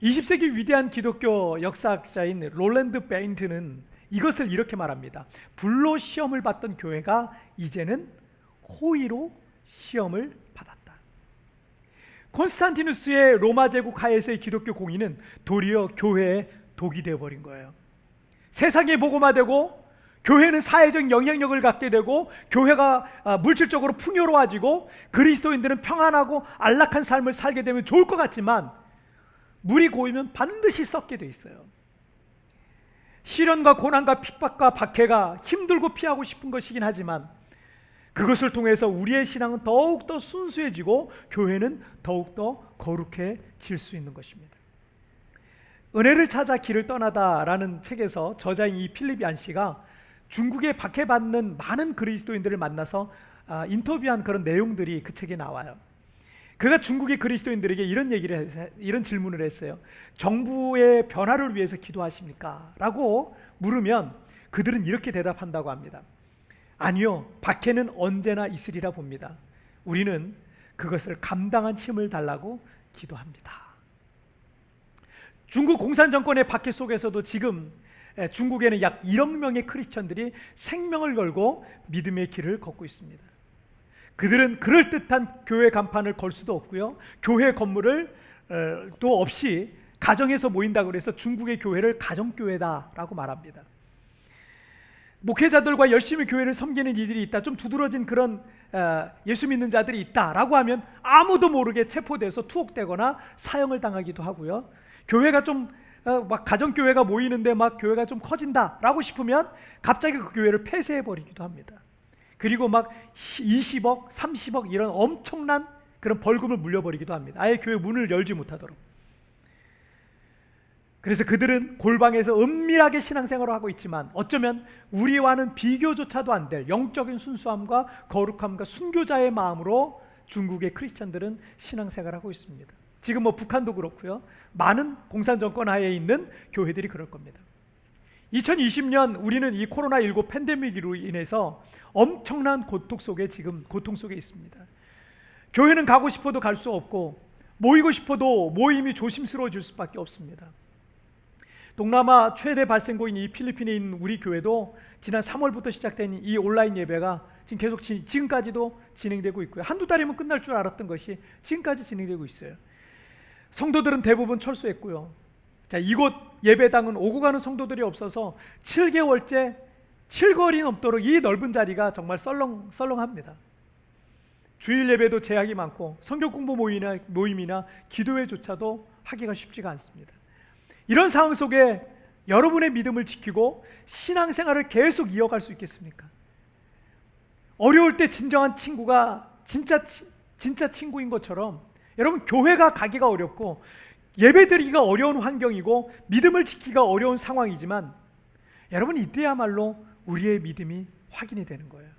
20세기 위대한 기독교 역사학자인 롤랜드 베인트는 이것을 이렇게 말합니다. 불로 시험을 받던 교회가 이제는 호의로 시험을 받았다. 콘스탄티누스의 로마 제국 하에서의 기독교 공인은 도리어 교회의 독이 되어버린 거예요. 세상에 복음화되고 교회는 사회적 영향력을 갖게 되고 교회가 물질적으로 풍요로워지고 그리스도인들은 평안하고 안락한 삶을 살게 되면 좋을 것 같지만 물이 고이면 반드시 썩게 돼 있어요. 시련과 고난과 핍박과 박해가 힘들고 피하고 싶은 것이긴 하지만 그것을 통해서 우리의 신앙은 더욱더 순수해지고 교회는 더욱더 거룩해질 수 있는 것입니다. 은혜를 찾아 길을 떠나다라는 책에서 저자인 이 필립 얀 씨가 중국에 박해받는 많은 그리스도인들을 만나서 인터뷰한 그런 내용들이 그 책에 나와요. 그가 중국의 그리스도인들에게 이런 질문을 했어요. 정부의 변화를 위해서 기도하십니까? 라고 물으면 그들은 이렇게 대답한다고 합니다. 아니요, 박해는 언제나 있으리라 봅니다. 우리는 그것을 감당한 힘을 달라고 기도합니다. 중국 공산 정권의 박해 속에서도 지금 중국에는 약 1억 명의 크리스천들이 생명을 걸고 믿음의 길을 걷고 있습니다. 그들은 그럴듯한 교회 간판을 걸 수도 없고요, 교회 건물을 또 없이 가정에서 모인다고 해서 중국의 교회를 가정교회다라고 말합니다. 목회자들과 열심히 교회를 섬기는 이들이 있다, 좀 두드러진 그런 예수 믿는 자들이 있다라고 하면 아무도 모르게 체포돼서 투옥되거나 사형을 당하기도 하고요, 교회가 좀 막 가정교회가 모이는데 막 교회가 좀 커진다라고 싶으면 갑자기 그 교회를 폐쇄해버리기도 합니다. 그리고 막 20억, 30억 이런 엄청난 그런 벌금을 물려버리기도 합니다. 아예 교회 문을 열지 못하도록. 그래서 그들은 골방에서 은밀하게 신앙생활을 하고 있지만 어쩌면 우리와는 비교조차도 안 될 영적인 순수함과 거룩함과 순교자의 마음으로 중국의 크리스천들은 신앙생활을 하고 있습니다. 지금 뭐 북한도 그렇고요, 많은 공산정권 하에 있는 교회들이 그럴 겁니다. 2020년 우리는 이 코로나19 팬데믹으로 인해서 엄청난 고통 속에 있습니다. 교회는 가고 싶어도 갈 수 없고 모이고 싶어도 모임이 조심스러워질 수밖에 없습니다. 동남아 최대 발생고인 이 필리핀에 있는 우리 교회도 지난 3월부터 시작된 이 온라인 예배가 지금 계속 지금까지도 진행되고 있고요, 한두 달이면 끝날 줄 알았던 것이 지금까지 진행되고 있어요. 성도들은 대부분 철수했고요. 자, 이곳 예배당은 오고 가는 성도들이 없어서 7개월째 7거리 넘도록 이 넓은 자리가 정말 썰렁합니다. 주일 예배도 제약이 많고 성경 공부 모임이나 기도회조차도 하기가 쉽지가 않습니다. 이런 상황 속에 여러분의 믿음을 지키고 신앙생활을 계속 이어갈 수 있겠습니까? 어려울 때 진정한 친구가 진짜 친구인 것처럼 여러분, 교회가 가기가 어렵고 예배드리기가 어려운 환경이고 믿음을 지키기가 어려운 상황이지만 여러분, 이때야말로 우리의 믿음이 확인이 되는 거예요.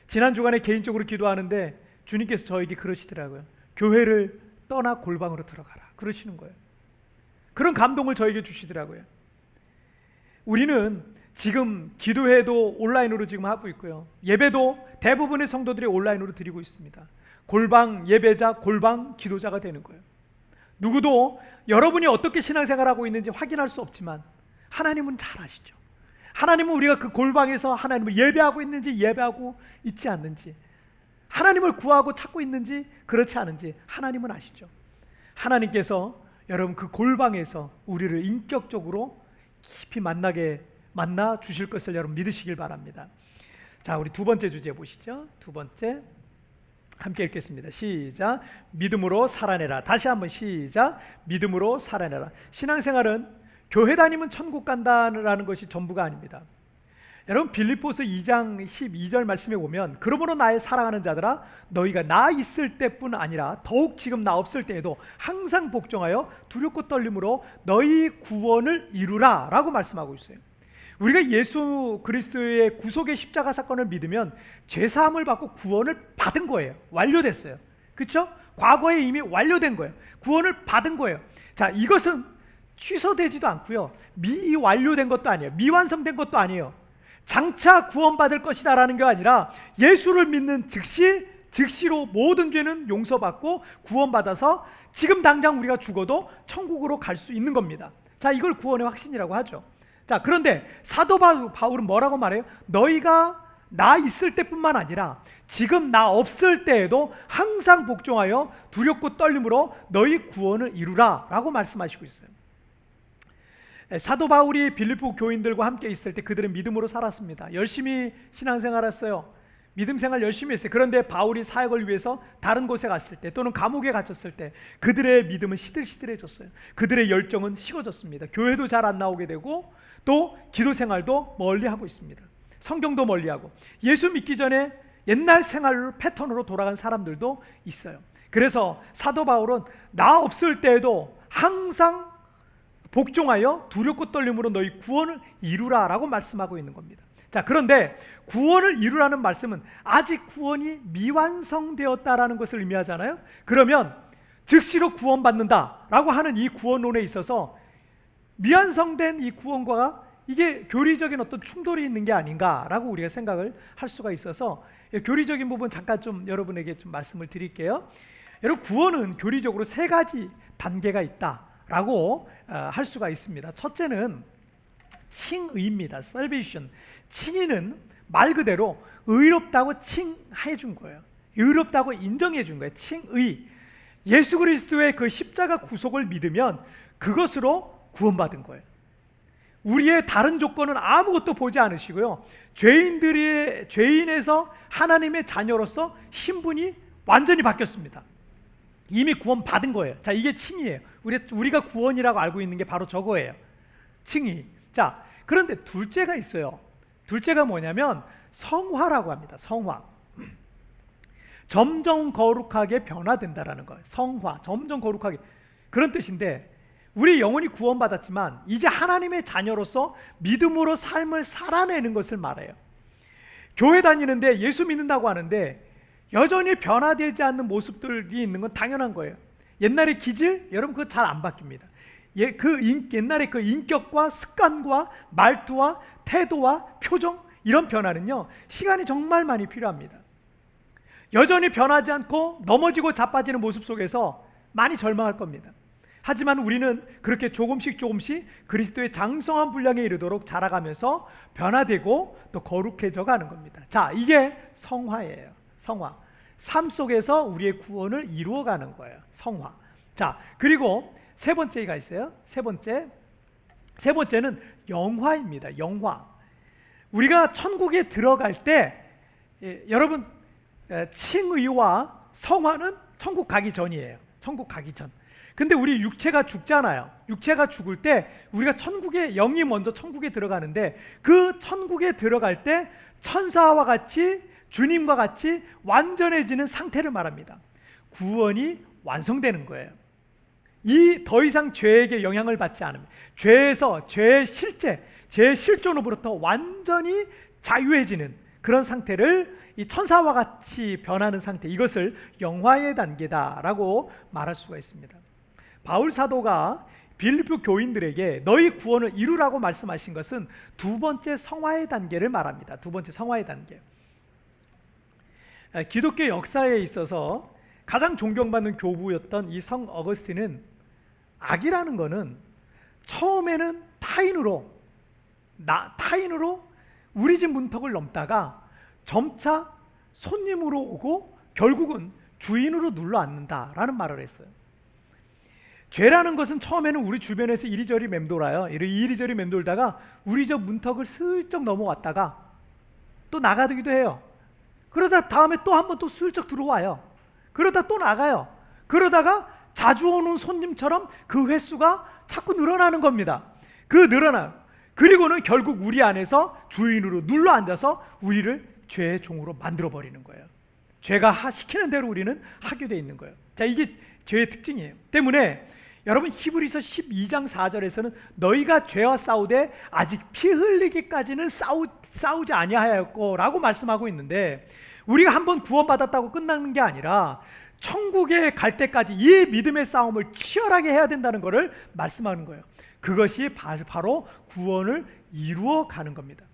지난 주간에 개인적으로 기도하는데 주님께서 저에게 그러시더라고요. 교회를 떠나 골방으로 들어가라, 그러시는 거예요. 그런 감동을 저에게 주시더라고요. 우리는 지금 기도회도 온라인으로 지금 하고 있고요, 예배도 대부분의 성도들이 온라인으로 드리고 있습니다. 골방 예배자, 골방 기도자가 되는 거예요. 누구도 여러분이 어떻게 신앙생활하고 있는지 확인할 수 없지만 하나님은 잘 아시죠. 하나님은 우리가 그 골방에서 하나님을 예배하고 있는지 예배하고 있지 않는지, 하나님을 구하고 찾고 있는지 그렇지 않은지 하나님은 아시죠. 하나님께서 여러분 그 골방에서 우리를 인격적으로 깊이 만나 주실 것을 여러분 믿으시길 바랍니다. 자, 우리 두 번째 주제 보시죠. 두 번째 함께 읽겠습니다. 시작. 믿음으로 살아내라. 다시 한번 시작. 믿음으로 살아내라. 신앙생활은 교회 다니면 천국 간다라는 것이 전부가 아닙니다. 여러분, 빌립보서 2장 12절 말씀에 보면 그러므로 나의 사랑하는 자들아, 너희가 나 있을 때뿐 아니라 더욱 지금 나 없을 때에도 항상 복종하여 두렵고 떨림으로 너희 구원을 이루라 라고 말씀하고 있어요. 우리가 예수 그리스도의 구속의 십자가 사건을 믿으면 죄사함을 받고 구원을 받은 거예요. 완료됐어요. 그렇죠? 과거에 이미 완료된 거예요. 구원을 받은 거예요. 자, 이것은 취소되지도 않고요, 미완료된 것도 아니에요. 미완성된 것도 아니에요. 장차 구원받을 것이다라는 게 아니라 예수를 믿는 즉시로 모든 죄는 용서받고 구원받아서 지금 당장 우리가 죽어도 천국으로 갈 수 있는 겁니다. 자, 이걸 구원의 확신이라고 하죠. 자, 그런데 사도 바울은 뭐라고 말해요? 너희가 나 있을 때뿐만 아니라 지금 나 없을 때에도 항상 복종하여 두렵고 떨림으로 너희 구원을 이루라 라고 말씀하시고 있어요. 사도 바울이 빌립보 교인들과 함께 있을 때 그들은 믿음으로 살았습니다. 열심히 신앙생활했어요. 믿음생활 열심히 했어요. 그런데 바울이 사역을 위해서 다른 곳에 갔을 때 또는 감옥에 갇혔을 때 그들의 믿음은 시들시들해졌어요. 그들의 열정은 식어졌습니다. 교회도 잘 안 나오게 되고 또 기도생활도 멀리하고 있습니다. 성경도 멀리하고 예수 믿기 전에 옛날 생활 패턴으로 돌아간 사람들도 있어요. 그래서 사도 바울은 나 없을 때에도 항상 복종하여 두렵고 떨림으로 너희 구원을 이루라라고 말씀하고 있는 겁니다. 자, 그런데 구원을 이루라는 말씀은 아직 구원이 미완성되었다라는 것을 의미하잖아요. 그러면 즉시로 구원받는다라고 하는 이 구원론에 있어서 미완성된 이 구원과 이게 교리적인 어떤 충돌이 있는 게 아닌가라고 우리가 생각을 할 수가 있어서 교리적인 부분 잠깐 좀 여러분에게 좀 말씀을 드릴게요. 여러분, 구원은 교리적으로 세 가지 단계가 있다라고 할 수가 있습니다. 첫째는 칭의입니다. salvation. 칭의는 말 그대로 의롭다고 칭해 준 거예요. 의롭다고 인정해 준 거예요. 칭의. 예수 그리스도의 그 십자가 구속을 믿으면 그것으로 구원받은 거예요. 우리의 다른 조건은 아무것도 보지 않으시고요. 죄인에서 하나님의 자녀로서 신분이 완전히 바뀌었습니다. 이미 구원받은 거예요. 자, 이게 칭의예요. 우리가 구원이라고 알고 있는 게 바로 저거예요. 칭의. 자, 그런데 둘째가 있어요. 둘째가 뭐냐면 성화라고 합니다. 성화. 점점 거룩하게 변화된다라는 거예요. 성화, 점점 거룩하게. 그런 뜻인데 우리 영혼이 구원받았지만 이제 하나님의 자녀로서 믿음으로 삶을 살아내는 것을 말해요. 교회 다니는데 예수 믿는다고 하는데 여전히 변화되지 않는 모습들이 있는 건 당연한 거예요. 옛날의 기질, 여러분 그거 잘 안 바뀝니다. 옛날에 그 인격과 습관과 말투와 태도와 표정, 이런 변화는요 시간이 정말 많이 필요합니다. 여전히 변하지 않고 넘어지고 자빠지는 모습 속에서 많이 절망할 겁니다. 하지만 우리는 그렇게 조금씩 그리스도의 장성한 분량에 이르도록 자라가면서 변화되고 또 거룩해져 가는 겁니다. 자, 이게 성화예요. 성화. 삶 속에서 우리의 구원을 이루어가는 거예요. 성화. 자, 그리고 세 번째가 있어요. 세 번째는 영화입니다. 영화. 우리가 천국에 들어갈 때 여러분 칭의와 성화는 천국 가기 전이에요. 천국 가기 전. 근데 우리 육체가 죽잖아요. 육체가 죽을 때 우리가 영이 먼저 천국에 들어가는데 그 천국에 들어갈 때 천사와 같이 주님과 같이 완전해지는 상태를 말합니다. 구원이 완성되는 거예요. 더 이상 죄에게 영향을 받지 않으면 죄에서 죄의 실존으로부터 완전히 자유해지는 그런 상태를 이 천사와 같이 변하는 상태, 이것을 영화의 단계다라고 말할 수가 있습니다. 바울 사도가 빌립보 교인들에게 너희 구원을 이루라고 말씀하신 것은 두 번째 성화의 단계를 말합니다. 두 번째 성화의 단계. 기독교 역사에 있어서 가장 존경받는 교부였던 이 성 어거스틴은 악이라는 것은 처음에는 타인으로 우리 집 문턱을 넘다가 점차 손님으로 오고 결국은 주인으로 눌러앉는다라는 말을 했어요. 죄라는 것은 처음에는 우리 주변에서 이리저리 맴돌아요. 이리저리 맴돌다가 우리 집 문턱을 슬쩍 넘어왔다가 또 나가기도 해요. 그러다 다음에 또 한 번 또 슬쩍 들어와요. 그러다 또 나가요. 그러다가 자주 오는 손님처럼 그 횟수가 자꾸 늘어나는 겁니다. 그리고는 결국 우리 안에서 주인으로 눌러 앉아서 우리를 죄의 종으로 만들어 버리는 거예요. 죄가 시키는 대로 우리는 하게 돼 있는 거예요. 자, 이게 죄의 특징이에요. 때문에 여러분 히브리서 12장 4절에서는 너희가 죄와 싸우되 아직 피 흘리기까지는 싸우지 아니하였고라고 말씀하고 있는데 우리가 한번 구원받았다고 끝나는 게 아니라 천국에 갈 때까지 이 믿음의 싸움을 치열하게 해야 된다는 것을 말씀하는 거예요. 그것이 바로 구원을 이루어 가는 겁니다.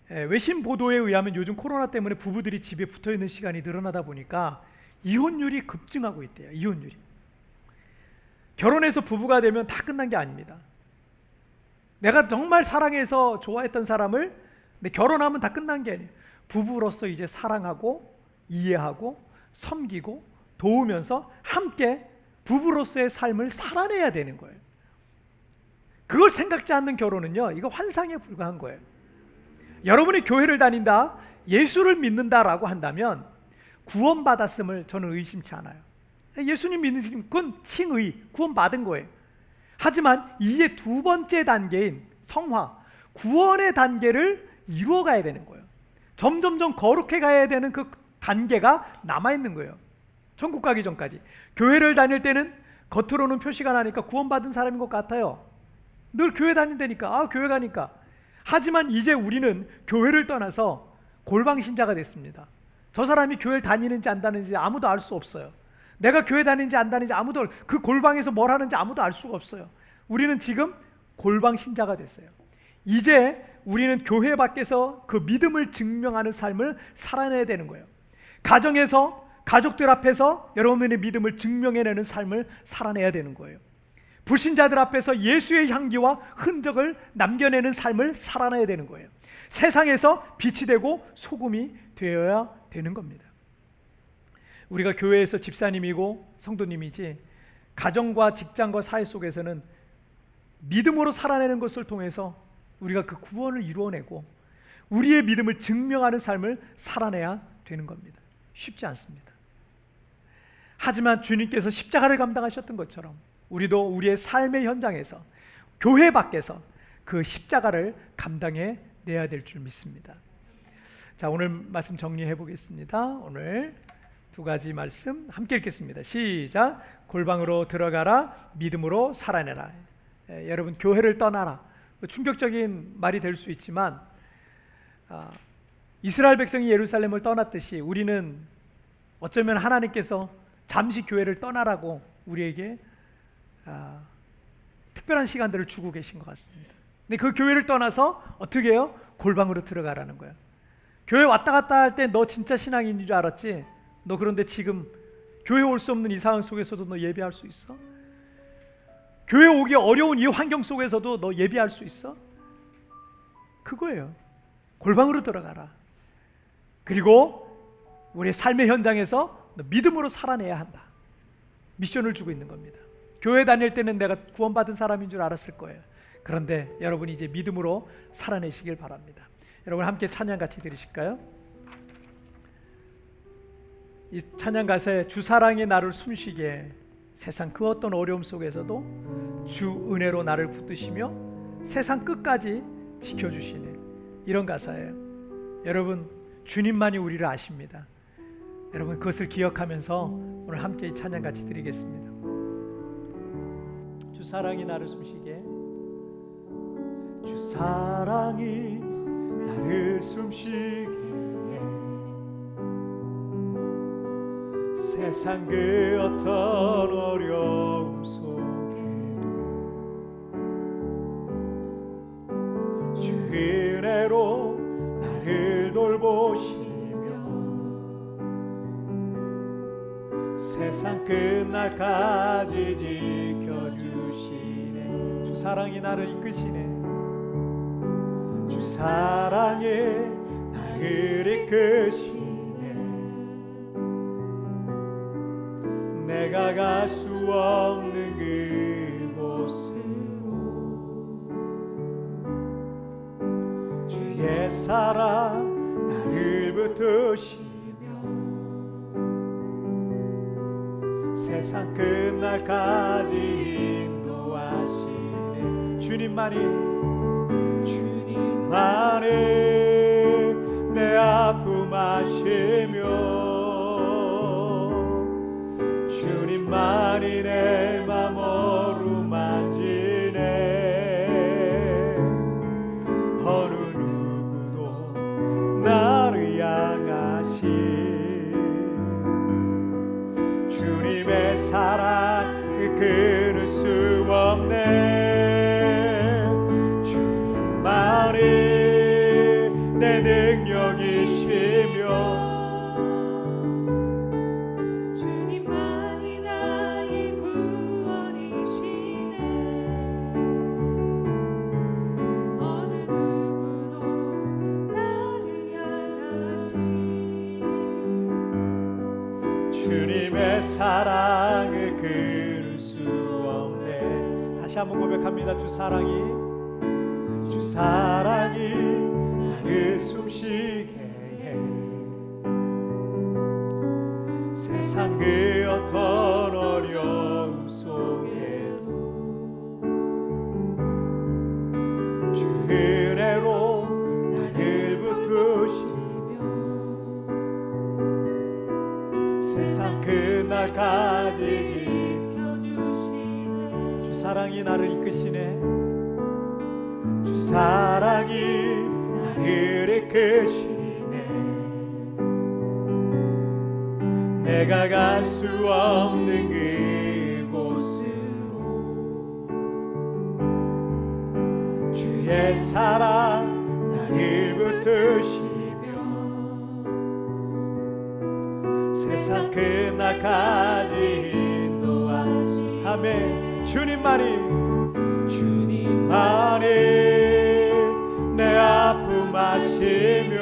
외신 보도에 의하면 요즘 코로나 때문에 부부들이 집에 붙어 있는 시간이 늘어나다 보니까 이혼율이 급증하고 있대요. 이혼율이. 결혼해서 부부가 되면 다 끝난 게 아닙니다. 내가 정말 사랑해서 좋아했던 사람을 결혼하면 다 끝난 게 아니에요. 부부로서 이제 사랑하고 이해하고 섬기고 도우면서 함께 부부로서의 삶을 살아내야 되는 거예요. 그걸 생각지 않는 결혼은요, 이거 환상에 불과한 거예요. 여러분이 교회를 다닌다, 예수를 믿는다라고 한다면 구원받았음을 저는 의심치 않아요. 예수님 믿는 그건 칭의, 구원받은 거예요. 하지만 이제 두 번째 단계인 성화, 구원의 단계를 이루어가야 되는 거예요. 점점점 거룩해 가야 되는 그 단계가 남아있는 거예요. 천국 가기 전까지. 교회를 다닐 때는 겉으로는 표시가 나니까 구원받은 사람인 것 같아요. 늘 교회 다닌다니까, 교회 가니까. 하지만 이제 우리는 교회를 떠나서 골방 신자가 됐습니다. 저 사람이 교회를 다니는지 안 다니는지 아무도 알 수 없어요. 내가 교회 다니는지 안 다니는지 아무도, 그 골방에서 뭘 하는지 아무도 알 수가 없어요. 우리는 지금 골방 신자가 됐어요. 이제 우리는 교회 밖에서 그 믿음을 증명하는 삶을 살아내야 되는 거예요. 가정에서, 가족들 앞에서 여러분의 믿음을 증명해내는 삶을 살아내야 되는 거예요. 불신자들 앞에서 예수의 향기와 흔적을 남겨내는 삶을 살아내야 되는 거예요. 세상에서 빛이 되고 소금이 되어야 되는 겁니다. 우리가 교회에서 집사님이고 성도님이지, 가정과 직장과 사회 속에서는 믿음으로 살아내는 것을 통해서 우리가 그 구원을 이루어내고 우리의 믿음을 증명하는 삶을 살아내야 되는 겁니다. 쉽지 않습니다. 하지만 주님께서 십자가를 감당하셨던 것처럼 우리도 우리의 삶의 현장에서, 교회 밖에서 그 십자가를 감당해 내야 될 줄 믿습니다. 자, 오늘 말씀 정리해 보겠습니다. 오늘 두 가지 말씀 함께 읽겠습니다. 시작. 골방으로 들어가라, 믿음으로 살아내라. 여러분, 교회를 떠나라. 충격적인 말이 될 수 있지만 이스라엘 백성이 예루살렘을 떠났듯이 우리는 어쩌면 하나님께서 잠시 교회를 떠나라고 우리에게 특별한 시간들을 주고 계신 것 같습니다. 근데 그 교회를 떠나서 어떻게 해요? 골방으로 들어가라는 거예요. 교회 왔다 갔다 할 때 너 진짜 신앙인 줄 알았지? 너 그런데 지금 교회 올 수 없는 이 상황 속에서도 너 예배할 수 있어? 교회 오기 어려운 이 환경 속에서도 너 예배할 수 있어? 그거예요. 골방으로 들어가라. 그리고 우리의 삶의 현장에서 너 믿음으로 살아내야 한다. 미션을 주고 있는 겁니다. 교회 다닐 때는 내가 구원받은 사람인 줄 알았을 거예요. 그런데 여러분이 이제 믿음으로 살아내시길 바랍니다. 여러분 함께 찬양 같이 들으실까요? 이 찬양 가사에 주 사랑이 나를 숨쉬게 세상 그 어떤 어려움 속에서도 주 은혜로 나를 붙드시며 세상 끝까지 지켜주시네, 이런 가사예요. 여러분, 주님만이 우리를 아십니다. 여러분, 그것을 기억하면서 오늘 함께 이 찬양 같이 드리겠습니다. 주 사랑이 나를 숨쉬게, 주 사랑이 나를 숨쉬게 세상 그 어떤 어려움 속에도 주 은혜로 나를 돌보시며 세상 끝날까지 지켜주시네. 주 사랑이 나를 이끄시네. 주 사랑이 나를 이끄시네. 내가 갈 수 없는 그곳으로 주의 사랑 나를 붙드시며 세상 끝날까지 인도하시네. 주님만이 내 아픔 아시며 주님만이 내 맘 어루만지네. 어느 누구도 나를 향하신 주님의 사랑을 끊을 수 없네. 주님만이 내 능력이시며 주님의 사랑을 끊을 수 없네. 다시 한번 고백합니다. 주 사랑이 나를 숨쉬게 해 세상 그 어떤 어려움 속에도 주 은혜로 나를 붙드시며 세상 그날까지 지켜주시네. 사랑이 나를 이끄시네. 주 사랑이 나를 이끄시네. 내가 갈 수 없는 그곳으로 주의 사랑 나를 붙드시며 세상 끝날까지 인도하시네. 아멘. 주님만이 내 아픔 아시며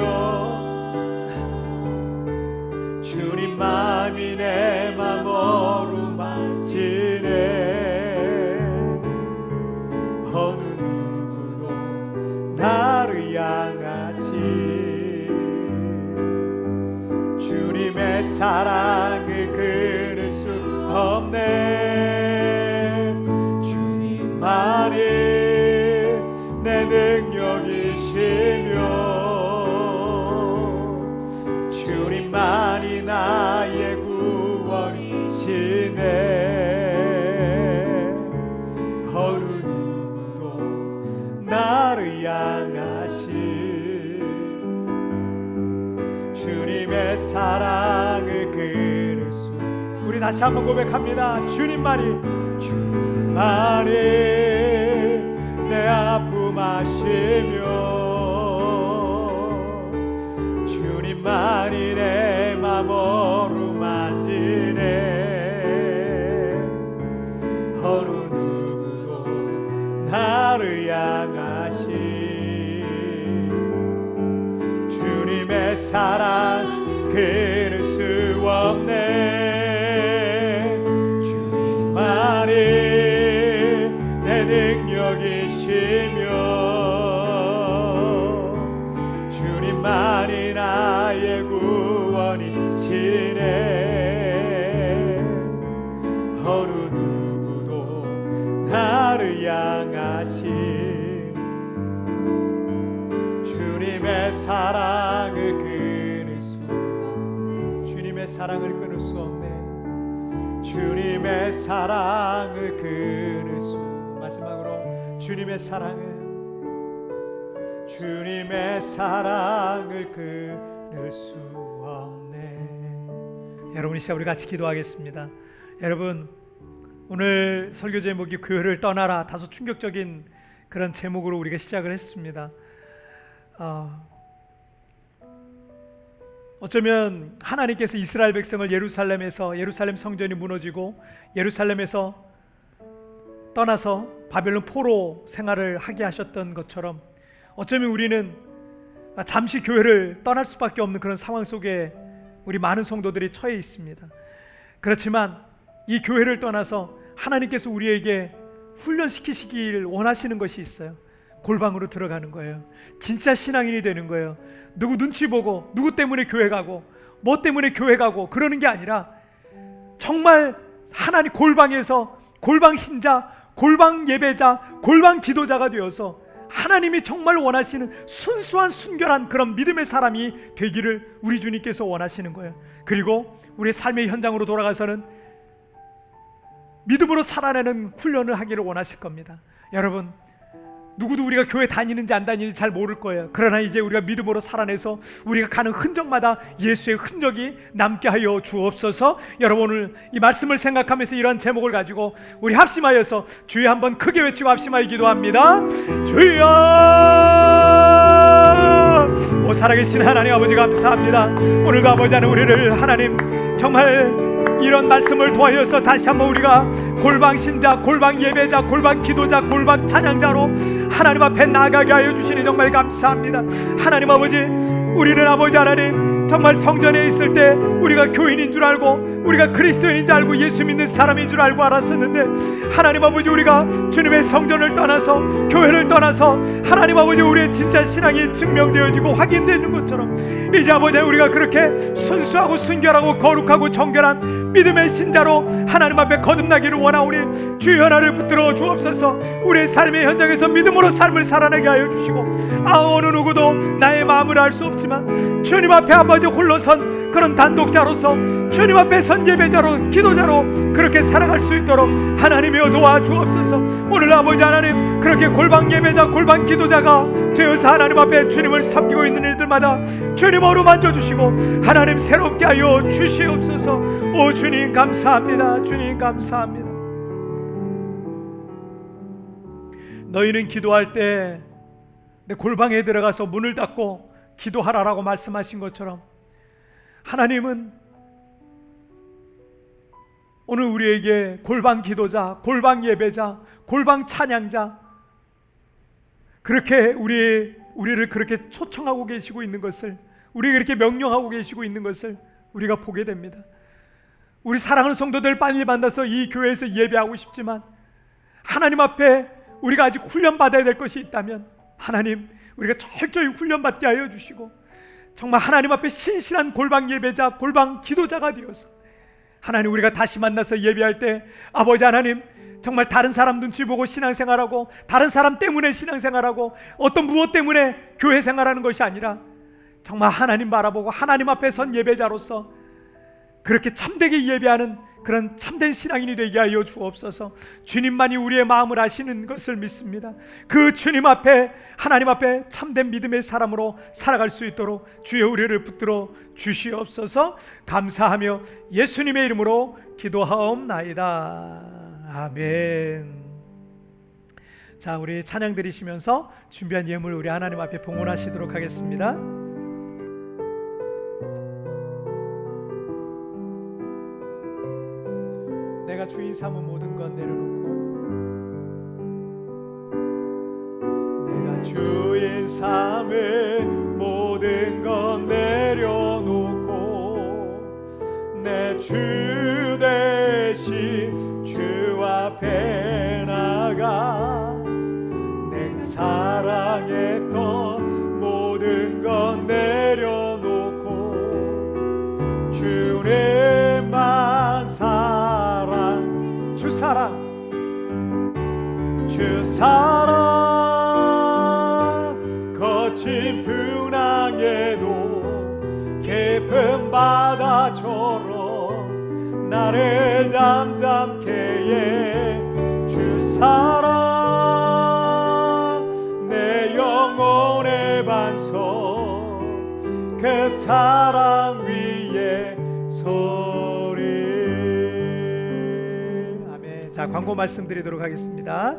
주님만이 내 맘 어루만지네. 어느 누구도 나를 향하시 주님의 사랑을 끊을 수 없네. 주님만이 내 능력이시며 주님만이 나의 구원이시네. 어느 누구도 나를 향하시 주님의 사랑을 끊을 수. 우리 다시 한번 고백합니다. 주님만이 내 아픔 아시며 주님만이 내 맘 어루만지네. 어느 누구도 나를 향하시 주님의 사랑 끊을 수 없네. 주님만이 내 능력이시며 주님만이 나의 구원이시네. 어느 누구도 나를 향하시 주님의 사랑을 끊을 수 없네. 주님의 사랑을 끊을 수 없네. 주님의 사랑을 끊을 수. 마지막으로 주님의 사랑을 끊을 수 없네. 여러분, 이 시간 우리 같이 기도하겠습니다. 여러분, 오늘 설교 제목이 교회를 떠나라. 다소 충격적인 그런 제목으로 우리가 시작을 했습니다. 어쩌면 하나님께서 이스라엘 백성을 예루살렘 성전이 무너지고 예루살렘에서 떠나서 바벨론 포로 생활을 하게 하셨던 것처럼 어쩌면 우리는 잠시 교회를 떠날 수밖에 없는 그런 상황 속에 우리 많은 성도들이 처해 있습니다. 그렇지만 이 교회를 떠나서 하나님께서 우리에게 훈련시키시길 원하시는 것이 있어요. 골방으로 들어가는 거예요. 진짜 신앙인이 되는 거예요. 누구 눈치 보고 누구 때문에 교회 가고 뭐 때문에 교회 가고 그러는 게 아니라 정말 하나님 골방에서 골방 신자, 골방 예배자, 골방 기도자가 되어서 하나님이 정말 원하시는 순수한 순결한 그런 믿음의 사람이 되기를 우리 주님께서 원하시는 거예요. 그리고 우리 삶의 현장으로 돌아가서는 믿음으로 살아내는 훈련을 하기를 원하실 겁니다. 여러분, 누구도 우리가 교회 다니는지 안 다니는지 잘 모를 거예요. 그러나 이제 우리가 믿음으로 살아내서 우리가 가는 흔적마다 예수의 흔적이 남게 하여 주옵소서. 여러분, 오늘 이 말씀을 생각하면서 이러한 제목을 가지고 우리 합심하여서 주여 한번 크게 외치고 합심하여 기도합니다. 주여! 오 살아계신 하나님 아버지 감사합니다. 오늘도 아버지 하나님 우리를 하나님 정말 이런 말씀을 통하여서 다시 한번 우리가 골방 신자, 골방 예배자, 골방 기도자, 골방 찬양자로 하나님 앞에 나가게 하여 주시니 정말 감사합니다. 하나님 아버지, 우리는 아버지 하나님 정말 성전에 있을 때 우리가 교인인 줄 알고 우리가 그리스도인인 줄 알고 예수 믿는 사람인 줄 알고 알았었는데 하나님 아버지, 우리가 주님의 성전을 떠나서 교회를 떠나서 하나님 아버지 우리의 진짜 신앙이 증명되어지고 확인되는 것처럼 이제 아버지 우리가 그렇게 순수하고 순결하고 거룩하고 정결한 믿음의 신자로 하나님 앞에 거듭나기를 원하오니 주의 연하를 붙들어 주옵소서. 우리의 삶의 현장에서 믿음으로 삶을 살아내게 하여 주시고, 어느 누구도 나의 마음을 알 수 없지만 주님 앞에 아버지 홀로선 그런 단독자로서 주님 앞에 선 예배자로 기도자로 그렇게 살아갈 수 있도록 하나님이여 도와주옵소서. 오늘 아버지 하나님, 그렇게 골방 예배자 골방 기도자가 되어서 하나님 앞에 주님을 섬기고 있는 일들마다 주님 어루만져 주시고 하나님 새롭게 하여 주시옵소서. 오 주님 감사합니다. 주님 감사합니다. 너희는 기도할 때 내 골방에 들어가서 문을 닫고 기도하라라고 말씀하신 것처럼, 하나님은 오늘 우리에게 골방 기도자, 골방 예배자, 골방 찬양자, 그렇게 우리를 그렇게 초청하고 계시고 있는 것을, 우리에게 이렇게 명령하고 계시고 있는 것을 우리가 보게 됩니다. 우리 사랑하는 성도들 빨리 만나서 이 교회에서 예배하고 싶지만 하나님 앞에 우리가 아직 훈련받아야 될 것이 있다면 하나님, 우리가 철저히 훈련받게 하여 주시고 정말 하나님 앞에 신실한 골방 예배자, 골방 기도자가 되어서 하나님, 우리가 다시 만나서 예배할 때 아버지 하나님, 정말 다른 사람 눈치 보고 신앙생활하고 다른 사람 때문에 신앙생활하고 어떤 무엇 때문에 교회 생활하는 것이 아니라 정말 하나님 바라보고 하나님 앞에 선 예배자로서 그렇게 참되게 예배하는 그런 참된 신앙인이 되게 하여 주옵소서. 주님만이 우리의 마음을 아시는 것을 믿습니다. 그 주님 앞에, 하나님 앞에 참된 믿음의 사람으로 살아갈 수 있도록 주여 우리를 붙들어 주시옵소서. 감사하며 예수님의 이름으로 기도하옵나이다. 아멘. 자, 우리 찬양 드리시면서 준비한 예물 우리 하나님 앞에 봉헌하시도록 하겠습니다. 내가 주인 삼은 모든 것 내려놓고, 내가 주인 삼은 모든 것 내려놓고 내 주 대신 주 앞에 나가 내가 사랑했던 모든 것 내려놓고 주님만 주 사랑 거친 풍랑에도 깊은 바다처럼 나를 잠잠케 해. 주 사랑 내 영혼의 반석, 그 사랑 위에 서리. 자, 광고 말씀드리도록 하겠습니다.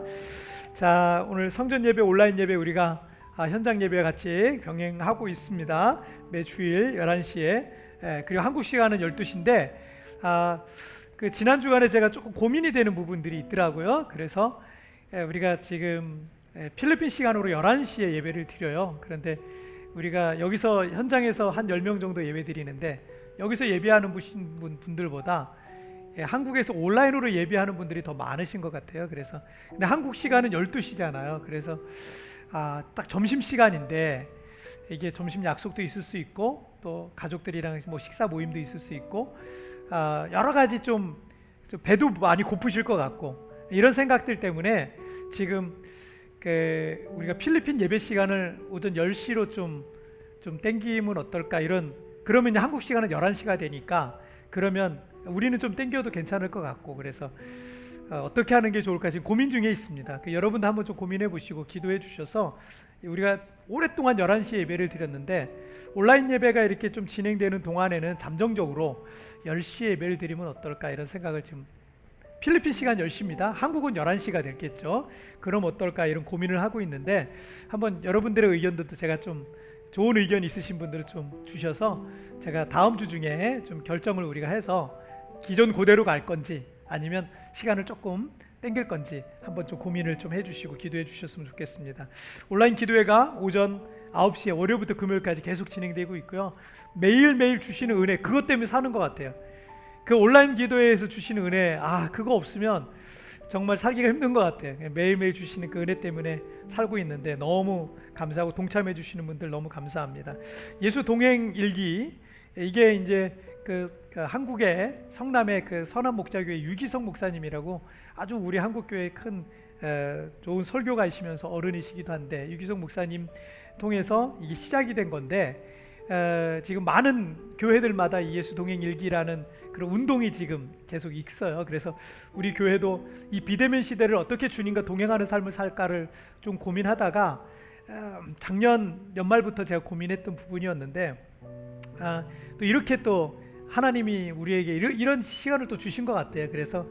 자, 오늘 성전 예배, 온라인 예배 우리가 현장 예배와 같이 병행하고 있습니다. 매 주일 11시에, 그리고 한국 시간은 12시인데 그 지난 주간에 제가 조금 고민이 되는 부분들이 있더라고요. 그래서 우리가 지금 필리핀 시간으로 11시에 예배를 드려요. 그런데 우리가 여기서 현장에서 한 10명 정도 예배 드리는데 여기서 예배하는 분들보다 한국에서 온라인으로 예배하는 분들이 더 많으신 것 같아요. 그래서 근데 한국 시간은 12시잖아요. 그래서 딱 점심시간인데 이게 점심 약속도 있을 수 있고 또 가족들이랑 뭐 식사 모임도 있을 수 있고 여러 가지 좀 배도 많이 고프실 것 같고 이런 생각들 때문에 지금 우리가 필리핀 예배 시간을 오전 10시로 좀 땡기면 어떨까, 그러면 이제 한국 시간은 11시가 되니까 그러면 우리는 좀 땡겨도 괜찮을 것 같고, 그래서 어떻게 하는 게 좋을까 지금 고민 중에 있습니다. 여러분도 한번 좀 고민해 보시고 기도해 주셔서 우리가 오랫동안 11시에 예배를 드렸는데 온라인 예배가 이렇게 좀 진행되는 동안에는 잠정적으로 10시에 예배를 드리면 어떨까, 이런 생각을 지금, 필리핀 시간 10시입니다. 한국은 11시가 됐겠죠. 그럼 어떨까, 이런 고민을 하고 있는데 한번 여러분들의 의견도 제가 좀 좋은 의견 있으신 분들은 좀 주셔서 제가 다음 주 중에 좀 결정을 우리가 해서 기존 그대로 갈 건지 아니면 시간을 조금 땡길 건지 한번 좀 고민을 좀 해주시고 기도해 주셨으면 좋겠습니다. 온라인 기도회가 오전 9시에 월요일부터 금요일까지 계속 진행되고 있고요. 매일매일 주시는 은혜, 그것 때문에 사는 것 같아요. 그 온라인 기도회에서 주시는 은혜, 그거 없으면 정말 살기가 힘든 것 같아요. 매일매일 주시는 그 은혜 때문에 살고 있는데 너무 감사하고 동참해 주시는 분들 너무 감사합니다. 예수 동행 일기, 이게 이제 그 한국의 성남의 그 선한 목자교회 유기성 목사님이라고 아주 우리 한국 교회에 큰 좋은 설교가이시면서 어른이시기도 한데, 유기성 목사님 통해서 이게 시작이 된 건데, 지금 많은 교회들마다 이 예수 동행 일기라는 그런 운동이 지금 계속 있어요. 그래서 우리 교회도 이 비대면 시대를 어떻게 주님과 동행하는 삶을 살까를 좀 고민하다가 작년 연말부터 제가 고민했던 부분이었는데, 또 이렇게 또 하나님이 우리에게 이런 시간을 또 주신 것 같아요. 그래서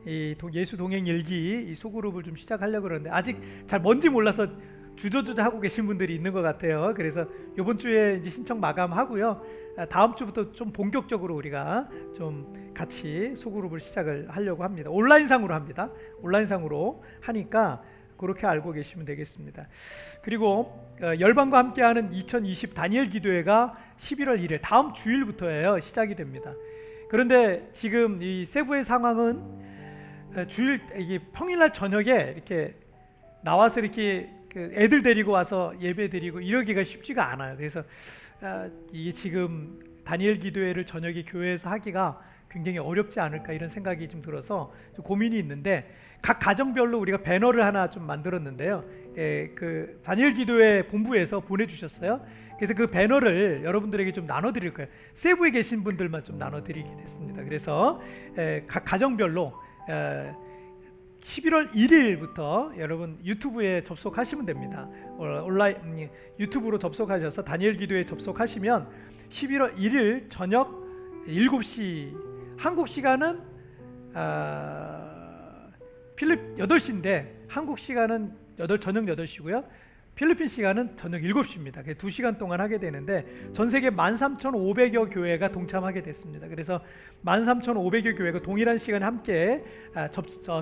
이 예수 동행 일기 이 소그룹을 좀 시작하려고 그러는데, 아직 잘 뭔지 몰라서 주저주저 하고 계신 분들이 있는 것 같아요. 그래서 이번 주에 이제 신청 마감하고요. 다음 주부터 좀 본격적으로 우리가 좀 같이 소그룹을 시작을 하려고 합니다. 온라인상으로 합니다. 온라인상으로 하니까 그렇게 알고 계시면 되겠습니다. 그리고 열방과 함께하는 2020 다니엘 기도회가 11월 1일 다음 주일부터예요. 시작이 됩니다. 그런데 지금 이 세부의 상황은 주일 이게 평일날 저녁에 이렇게 나와서 이렇게 그 애들 데리고 와서 예배 드리고 이러기가 쉽지가 않아요. 그래서 이게 지금 다니엘 기도회를 저녁에 교회에서 하기가 굉장히 어렵지 않을까 이런 생각이 좀 들어서 좀 고민이 있는데, 각 가정별로 우리가 배너를 하나 좀 만들었는데요. 그 다니엘 기도회 본부에서 보내주셨어요. 그래서 그 배너를 여러분들에게 좀 나눠드릴 거예요. 세부에 계신 분들만 좀 나눠드리게 됐습니다. 그래서 각 가정별로 11월 1일부터 여러분 유튜브에 접속하시면 됩니다. 온라인 유튜브로 접속하셔서 다니엘 기도에 접속하시면 11월 1일 저녁 7시 한국 시간은 필립 8시인데 한국 시간은 저녁 8시고요. 필리핀 시간은 저녁 7시입니다. 2시간 동안 하게 되는데 전 세계 13,500여 교회가 동참하게 됐습니다. 그래서 13,500여 교회가 동일한 시간에 함께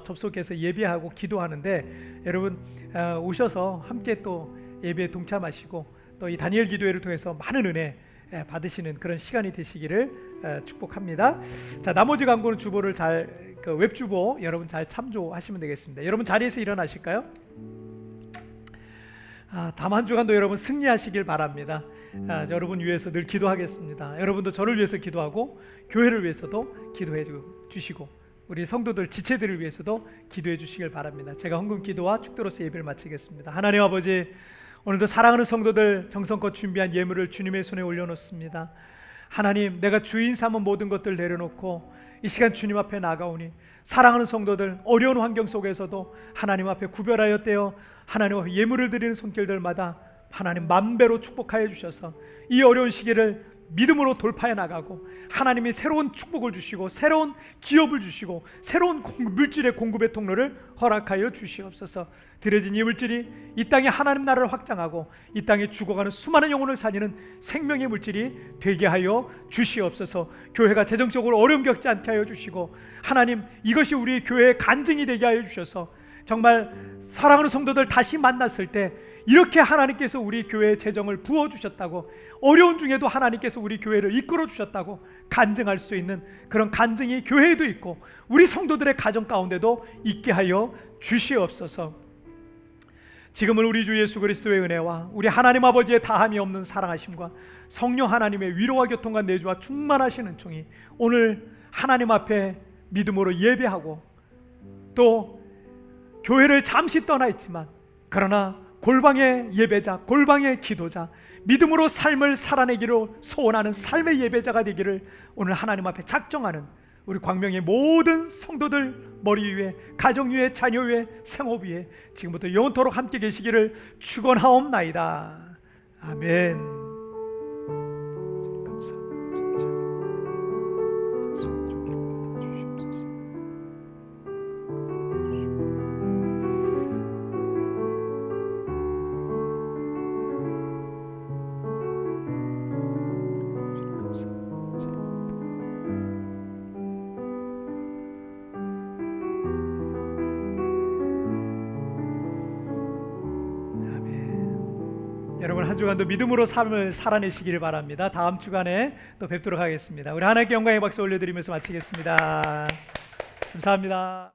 접속해서 예배하고 기도하는데, 여러분 오셔서 함께 또 예배에 동참하시고 또 이 다니엘 기도회를 통해서 많은 은혜 받으시는 그런 시간이 되시기를 축복합니다. 자, 나머지 광고는 주보를 웹 주보 여러분 잘 참조하시면 되겠습니다. 여러분 자리에서 일어나실까요? 다음 한 주간도 여러분 승리하시길 바랍니다. 여러분 위해서 늘 기도하겠습니다. 여러분도 저를 위해서 기도하고 교회를 위해서도 기도해 주시고 우리 성도들 지체들을 위해서도 기도해 주시길 바랍니다. 제가 헌금 기도와 축도로서 예배를 마치겠습니다. 하나님 아버지, 오늘도 사랑하는 성도들 정성껏 준비한 예물을 주님의 손에 올려놓습니다. 하나님, 내가 주인 삼은 모든 것들 내려놓고 이 시간 주님 앞에 나가오니 사랑하는 성도들 어려운 환경 속에서도 하나님 앞에 구별하여 떼어 하나님 앞에 예물을 드리는 손길들마다 하나님 만배로 축복하여 주셔서 이 어려운 시기를 믿음으로 돌파해 나가고 하나님이 새로운 축복을 주시고 새로운 기업을 주시고 새로운 물질의 공급의 통로를 허락하여 주시옵소서. 드려진 이 물질이 이 땅에 하나님 나라를 확장하고 이 땅에 죽어가는 수많은 영혼을 살리는 생명의 물질이 되게 하여 주시옵소서. 교회가 재정적으로 어려움 겪지 않게 하여 주시고 하나님, 이것이 우리 교회의 간증이 되게 하여 주셔서 정말 사랑하는 성도들 다시 만났을 때 이렇게 하나님께서 우리 교회의 재정을 부어주셨다고, 어려운 중에도 하나님께서 우리 교회를 이끌어 주셨다고 간증할 수 있는 그런 간증이 교회에도 있고 우리 성도들의 가정 가운데도 있게 하여 주시옵소서. 지금은 우리 주 예수 그리스도의 은혜와 우리 하나님 아버지의 다함이 없는 사랑하심과 성령 하나님의 위로와 교통과 내주와 충만하신 은총이 오늘 하나님 앞에 믿음으로 예배하고 또 교회를 잠시 떠나 있지만 그러나 골방의 예배자, 골방의 기도자, 믿음으로 삶을 살아내기로 소원하는 삶의 예배자가 되기를 오늘 하나님 앞에 작정하는 우리 광명의 모든 성도들 머리 위에, 가정 위에, 자녀 위에, 생업 위에 지금부터 영원토록 함께 계시기를 축원하옵나이다. 아멘. 여러분 한 주간도 믿음으로 삶을 살아내시기를 바랍니다. 다음 주간에 또 뵙도록 하겠습니다. 우리 하나님께 영광의 박수 올려드리면서 마치겠습니다. 감사합니다.